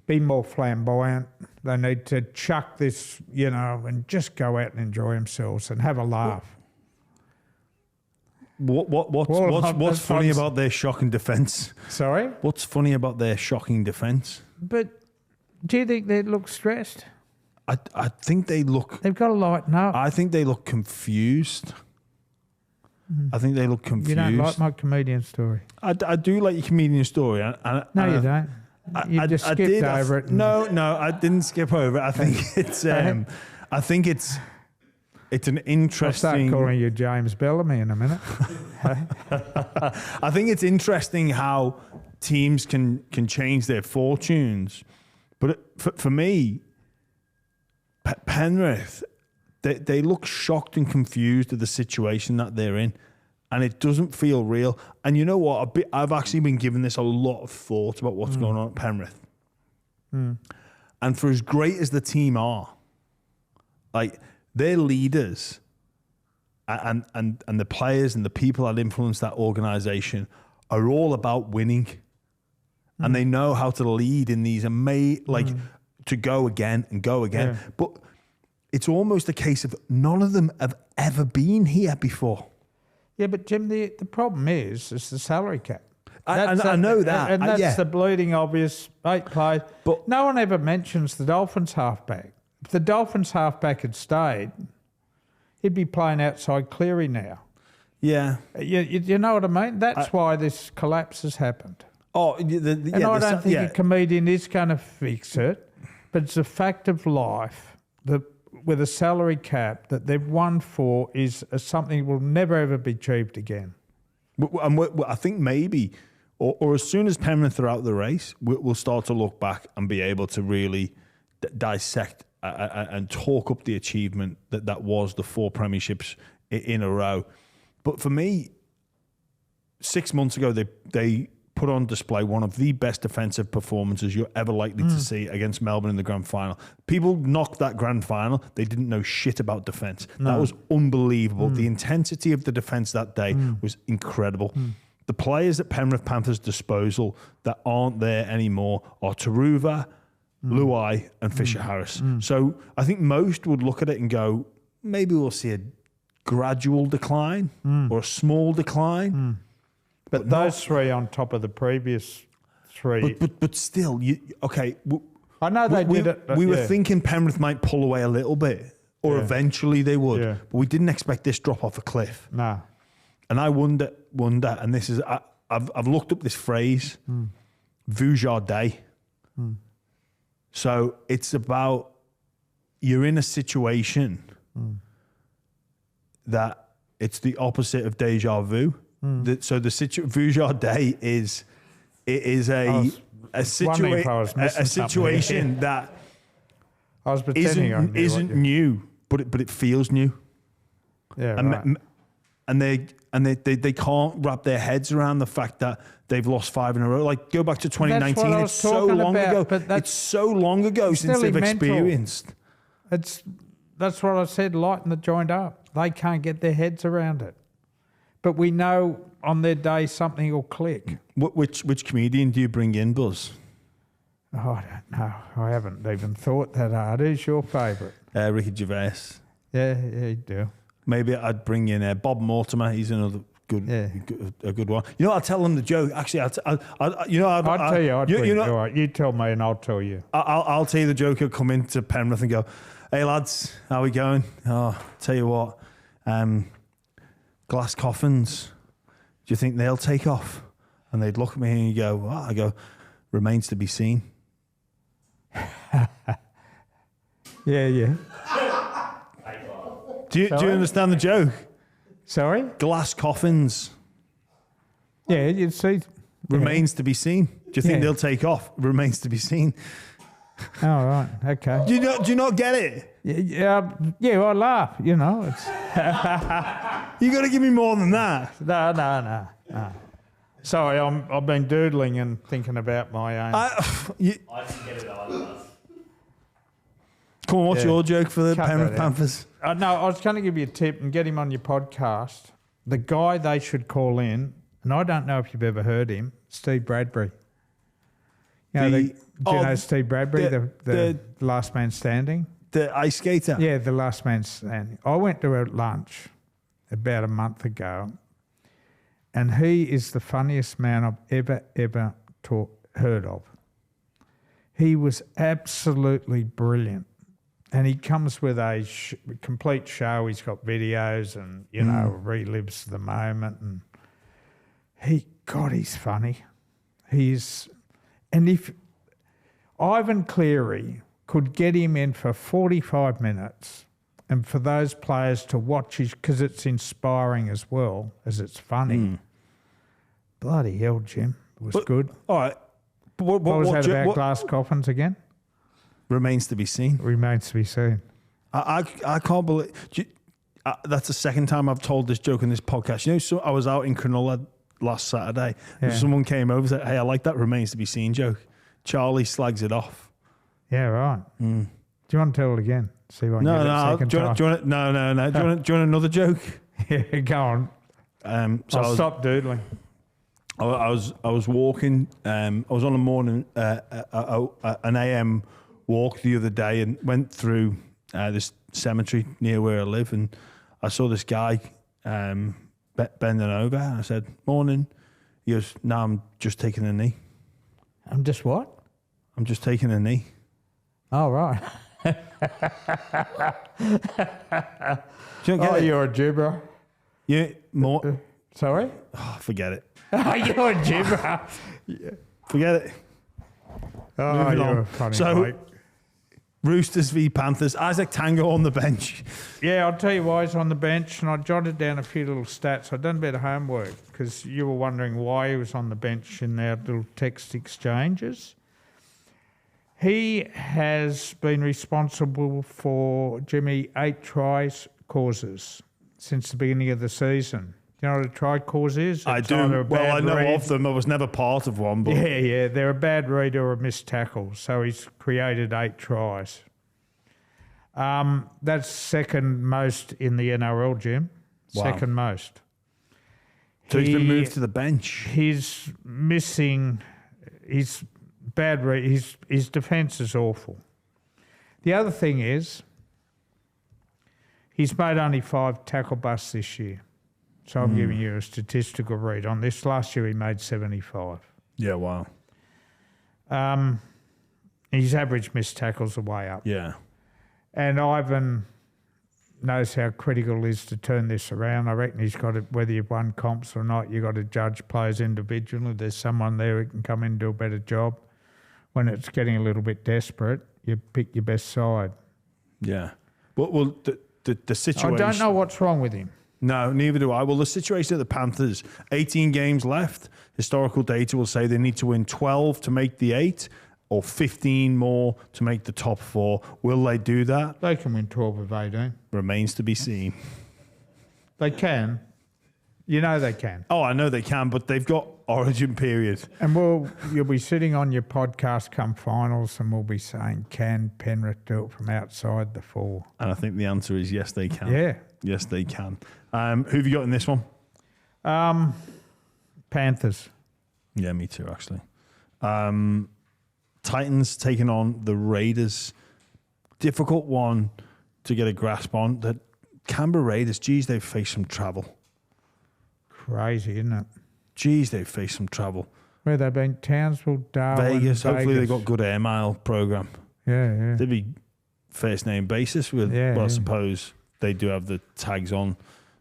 be more flamboyant. They need to chuck this, you know, and just go out and enjoy themselves and have a laugh. What's funny about their shocking defence? Sorry? What's funny about their shocking defence? But do you think they look stressed? I think they look... They've got to lighten up. I think they look confused. I think they look confused. You don't like my comedian story? I do like your comedian story. No, you don't. You just skipped over it. No, I didn't skip over it. I think it's... I think it's an interesting... I'll start calling you James Bellamy in a minute. I think it's interesting how teams can change their fortunes. But for me... Penrith, they look shocked and confused at the situation that they're in, and it doesn't feel real. And you know what? I've actually been giving this a lot of thought about what's going on at Penrith. And for as great as the team are, like their leaders and the players and the people that influence that organisation are all about winning, and they know how to lead in these to go again and go again. Yeah. But it's almost a case of none of them have ever been here before. Yeah, but Jim, the problem is the salary cap. I know that. And that's the bleeding obvious 8 players. But no one ever mentions the Dolphins halfback. If the Dolphins halfback had stayed, he'd be playing outside Cleary now. Yeah. You know what I mean? That's why this collapse has happened. Oh, and I don't think a comedian is going to fix it, but it's a fact of life that with a salary cap that they've won for is something that will never ever be achieved again. And I think maybe, or as soon as Penrith are out of the race, we'll start to look back and be able to really dissect and talk up the achievement that was the 4 premierships in a row. But for me, 6 months ago, they put on display one of the best defensive performances you're ever likely to see against Melbourne in the grand final. People knocked that grand final. They didn't know shit about defence. No. That was unbelievable. The intensity of the defence that day was incredible. The players at Penrith Panthers' disposal that aren't there anymore are Taruva, Luai and Fisher-Harris. So I think most would look at it and go, maybe we'll see a gradual decline or a small decline. But those 3 on top of the previous 3. But still, okay. I know they did it. We were thinking Penrith might pull away a little bit, or eventually they would. Yeah. But we didn't expect this drop off a cliff. No. And I wonder, and this is, I've looked up this phrase, Vujardé. So it's about, you're in a situation that it's the opposite of deja vu. So the Vujardé is a situation that I was pretending isn't new, but it feels new. Yeah, and they can't wrap their heads around the fact that they've lost 5 in a row. Like, go back to 2019. It's so long ago. It's so long ago since they've experienced. That's what I said. Lighten the joint up. They can't get their heads around it. But we know on their day something will click. Which comedian do you bring in, Buzz? Oh, I don't know. I haven't even thought that hard. Who's your favourite? Ricky Gervais. Yeah, you do. Maybe I'd bring in Bob Mortimer. He's another a good one. You know, I'll tell them the joke. Actually, I'll tell you. All right, you tell me and I'll tell you. I'll tell you the joke. He'll come into Penrith and go, "Hey lads, how we going? Oh, tell you what, glass coffins. Do you think they'll take off?" And they'd look at me and you go, "What?" I go, "Remains to be seen." Yeah. Do you understand the joke? Sorry? Glass coffins. Yeah, you'd see. Remains to be seen. Do you think they'll take off? Remains to be seen. Oh, right. Okay. Do you not get it? Yeah, I laugh, you know. It's you got to give me more than that. No. Sorry, I've been doodling and thinking about my own. I didn't get it either. Come on, what's your joke for the Penrith Panthers? No, I was going to give you a tip and get him on your podcast. The guy they should call in, and I don't know if you've ever heard him, Steve Bradbury. Do you know Steve Bradbury, the last man standing? The ice skater? Yeah, the last man standing. I went to a lunch about a month ago, and he is the funniest man I've ever heard of. He was absolutely brilliant. And he comes with a complete show. He's got videos and, relives the moment. And he's funny. And if Ivan Cleary could get him in for 45 minutes and for those players to watch because it's inspiring as well as it's funny. Bloody hell, Jim. It was good. All right. What was that about glass coffins again? Remains to be seen. Remains to be seen. I can't believe... that's the second time I've told this joke in this podcast. You know, so I was out in Cronulla last Saturday. And someone came over and said, "Hey, I like that remains to be seen joke." Charlie slags it off. Yeah, right. Do you want to tell it again? See if I can get it a second time. Do you want another joke? Yeah, go on. I'll stop doodling. I was walking. I was on a morning, an AM walk the other day, and went through this cemetery near where I live, and I saw this guy bending over, and I said, "Morning." He goes, "No, I'm just taking a knee. I'm just what? I'm just taking a knee." Oh, right. Do you not get it? You're a gibber. Yeah, more. Sorry? Oh, forget it. You're a gibber. Forget it. Oh, Moving you're on. a funny So, bloke. Roosters v Panthers. Isaac Tango on the bench. Yeah, I'll tell you why he's on the bench, and I jotted down a few little stats. I've done a bit of homework because you were wondering why he was on the bench in our little text exchanges. He has been responsible for, Jimmy, 8 tries causes since the beginning of the season. Do you know what a try cause is? I It's do. either a Well, I bad know read- of them. I was never part of one. But Yeah, they're a bad read or a missed tackle. So he's created 8 tries. That's second most in the NRL, Jim. Wow. Second most. So he's been moved to the bench. He's missing. He's bad read. His defence is awful. The other thing is, he's made only 5 tackle busts this year. So I'm giving you a statistical read on this. Last year he made 75. Yeah, wow. His average missed tackles are way up. Yeah. And Ivan knows how critical it is to turn this around. I reckon he's got to, whether you've won comps or not, you've got to judge players individually. There's someone there who can come in and do a better job. When it's getting a little bit desperate, you pick your best side. Yeah. Well, the situation... I don't know what's wrong with him. No, neither do I. Well, the situation at the Panthers, 18 games left. Historical data will say they need to win 12 to make the 8 or 15 more to make the top 4. Will they do that? They can win 12 of 18. Remains to be seen. They can. You know they can. Oh, I know they can, but they've got origin period. And you'll be sitting on your podcast come finals and we'll be saying, can Penrith do it from outside the 4? And I think the answer is yes, they can. Yeah. Yes, they can. Who have you got in this one? Panthers. Yeah, me too, actually. Titans taking on the Raiders. Difficult one to get a grasp on. The Canberra Raiders, geez, they've faced some trouble. Crazy, isn't it? Geez, they've faced some trouble. Where they've been? Townsville, Darwin, Vegas. Hopefully they've Vegas. got good air mile program. Yeah. They'd be first name basis with, I suppose they do have the tags on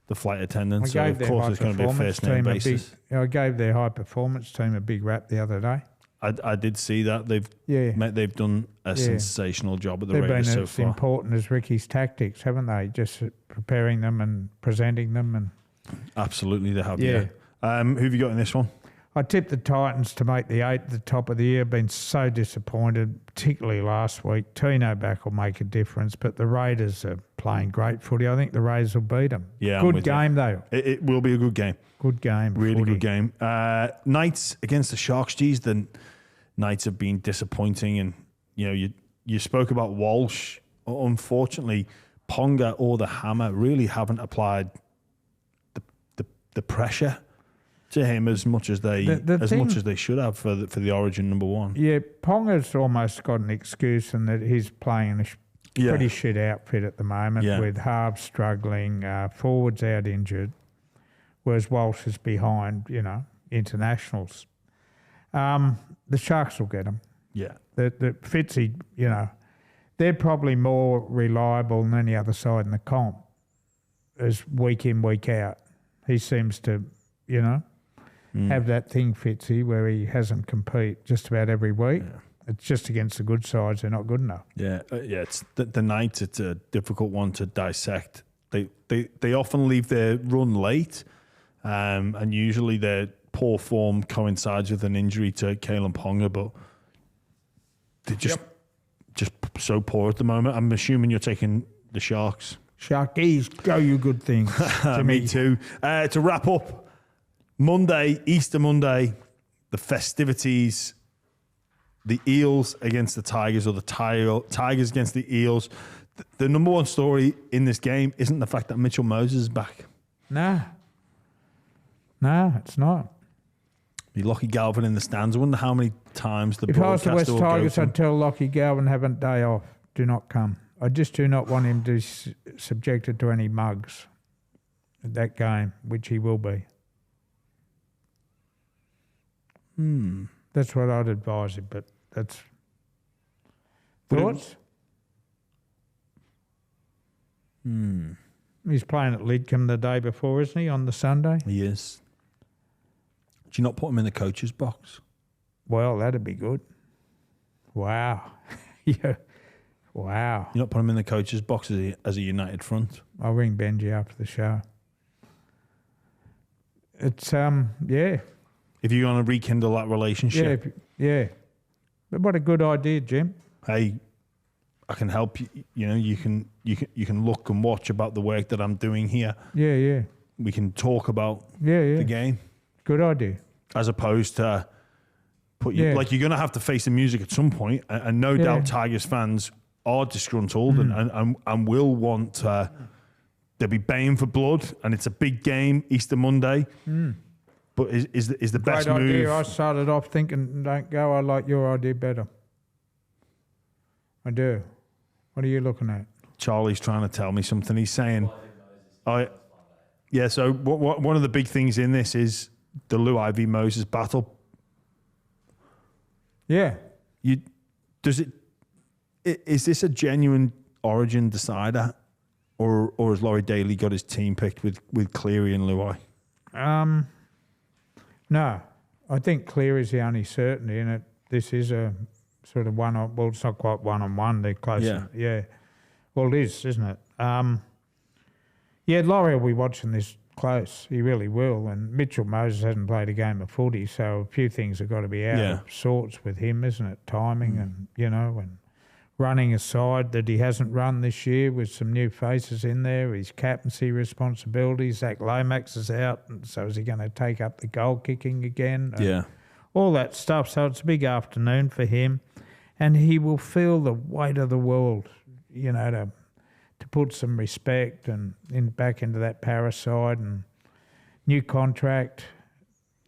the flight attendants. So, of course, it's going to be a first name basis. I gave their high performance team a big rap the other day. I did see that. They've done a sensational job at the Raiders so far. They've been as important as Ricky's tactics, haven't they? Just preparing them and presenting them. And absolutely, they have, yeah. Who have you got in this one? I tipped the Titans to make the 8 at the top of the year. Been so disappointed, particularly last week. Tino back will make a difference, but the Raiders are playing great footy. I think the Raiders will beat them. Yeah, good game though. It will be a good game. Good game. Really footy. good game. Knights against the Sharks. Geez, the Knights have been disappointing, and you spoke about Walsh. Unfortunately, Ponga or the Hammer really haven't applied the pressure to him as much as they much as they should have for the Origin number 1. Yeah, Ponga's almost got an excuse in that he's playing in a pretty shit outfit at the moment with halves struggling, forwards out injured, whereas Walsh is behind, internationals. The Sharks will get him. Yeah. The Fitzy, they're probably more reliable than any other side in the comp as week in, week out. He seems to, have that thing, Fitzy, where he has them compete just about every week. Yeah. It's just against the good sides, they're not good enough. Yeah, it's the Knights, it's a difficult one to dissect. They often leave their run late, and usually their poor form coincides with an injury to Kalen Ponga, but they're just so poor at the moment. I'm assuming you're taking the Sharks. Sharkies, go you good things. Me too. To wrap up, Monday, Easter Monday, the festivities, the Eels against the Tigers, or the Tigers against the Eels. The number one story in this game isn't the fact that Mitchell Moses is back. No, it's not. The Lachlan Galvin in the stands. I wonder how many times the If I was the broadcaster West will Tigers, go I'd tell Lachlan Galvin, have a day off. Do not come. I just do not want him to be subjected to any mugs at that game, which he will be. That's what I'd advise him, but that's... Thoughts? He's playing at Lidcombe the day before, isn't he, on the Sunday? He is. Do you not put him in the coach's box? Well, that'd be good. Wow. Yeah. Wow. You not put him in the coach's box as a united front? I'll ring Benji after the show. It's, yeah. If you're going to rekindle that relationship. Yeah. But what a good idea, Jim. Hey, I can help you. You know, you can look and watch about the work that I'm doing here. Yeah. We can talk about the game. Good idea. As opposed to like you're going to have to face the music at some point, and no doubt Tigers fans are disgruntled and will want they'll be baying for blood, and it's a big game Easter Monday. But is the best Great move? idea. I started off thinking, don't go. I like your idea better. I do. What are you looking at? Charlie's trying to tell me something. He's saying, so one of the big things in this is the Luai v Moses battle. Yeah. Is this a genuine origin decider, or has Laurie Daly got his team picked with Cleary and Luai? No, I think Cleary's the only certainty in it. This is a sort of well, it's not quite one-on-one. They're close. Yeah. Well, it is, isn't it? Laurie will be watching this close. He really will. And Mitchell Moses hasn't played a game of footy, so a few things have got to be out of sorts with him, isn't it? Timing and, and running aside that he hasn't run this year with some new faces in there, his captaincy responsibilities. Zach Lomax is out, and so is he going to take up the goal kicking again? All that stuff. So it's a big afternoon for him, and he will feel the weight of the world, to put some respect and back into that parasite and new contract,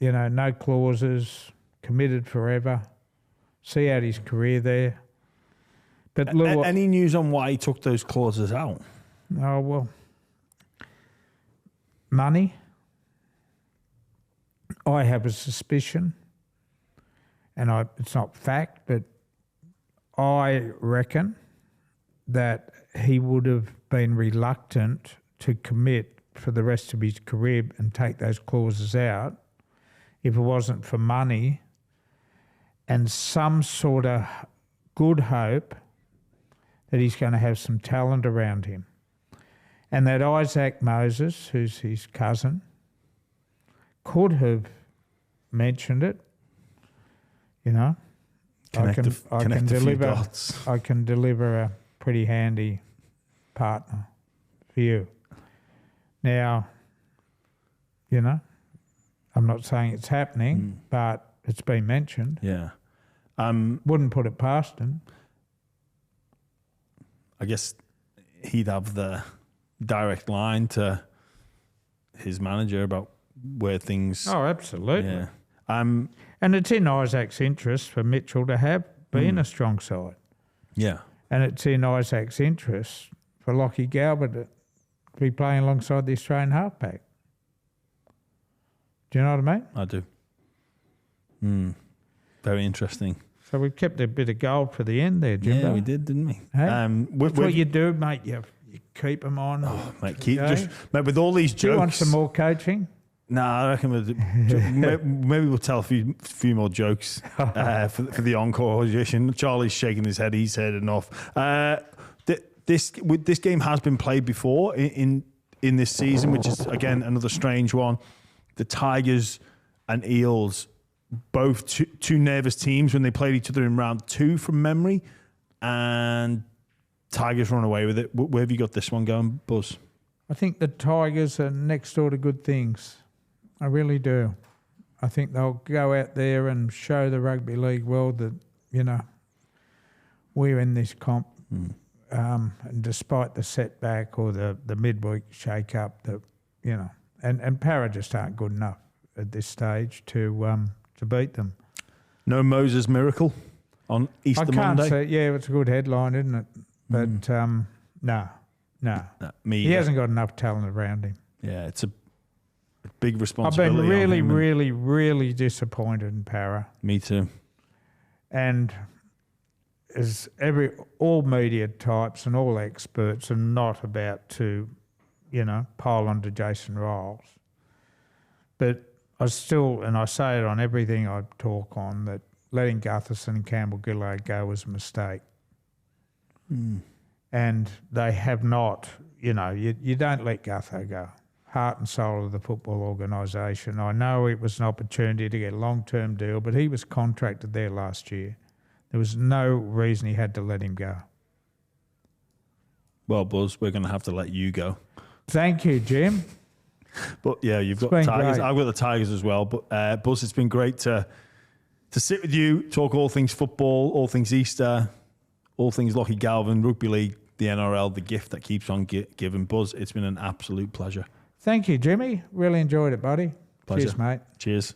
no clauses, committed forever, see out his career there. But any news on why he took those clauses out? Oh, well, money. I have a suspicion, and it's not fact, but I reckon that he would have been reluctant to commit for the rest of his career and take those clauses out if it wasn't for money and some sort of good hope that he's going to have some talent around him. And that Isaac Moses, who's his cousin, could have mentioned it, I can deliver a pretty handy partner for you. Now, I'm not saying it's happening, but it's been mentioned. Yeah. Wouldn't put it past him. I guess he'd have the direct line to his manager about where things... Oh, absolutely. Yeah. And it's in Isaac's interest for Mitchell to be in a strong side. Yeah. And it's in Isaac's interest for Lachie Galvin to be playing alongside the Australian halfback. Do you know what I mean? I do. Very interesting. So we kept a bit of gold for the end there, Jimbo. Yeah, we did, didn't we? Hey? That's what you do, mate. You keep them on. Oh, mate, mate, with all these jokes... Do you want some more coaching? No, I reckon maybe we'll tell a few more jokes for the encore audition. Charlie's shaking his head. He's had enough. This game has been played before in this season, which is, again, another strange one. The Tigers and Eels, both two nervous teams when they played each other in round 2 from memory, and Tigers run away with it. Where have you got this one going, Buzz? I think the Tigers are next door to good things. I really do. I think they'll go out there and show the rugby league world that, we're in this comp. And despite the setback or the midweek shake-up, and Para just aren't good enough at this stage to beat them. No Moses miracle on Easter Monday? It's a good headline, isn't it? But no. He hasn't got enough talent around him. Yeah, big I've responsibility. been really, really, really disappointed in Para. Me too. And as all media types and all experts are not about to, pile onto Jason Riles. But I still, and I say it on everything I talk on, that letting Gutherson and Campbell-Gillard go was a mistake. And they have not, you don't let Gutho go. Heart and soul of the football organisation. I know it was an opportunity to get a long-term deal, but he was contracted there last year. There was no reason he had to let him go. Well, Buzz, we're going to have to let you go. Thank you, Jim. But yeah, you've got Tigers. I've got the Tigers as well. But Buzz, it's been great to sit with you, talk all things football, all things Easter, all things Lachlan Galvin, rugby league, the NRL, the gift that keeps on giving. Buzz, it's been an absolute pleasure. Thank you, Jimmy. Really enjoyed it, buddy. Pleasure. Cheers, mate. Cheers.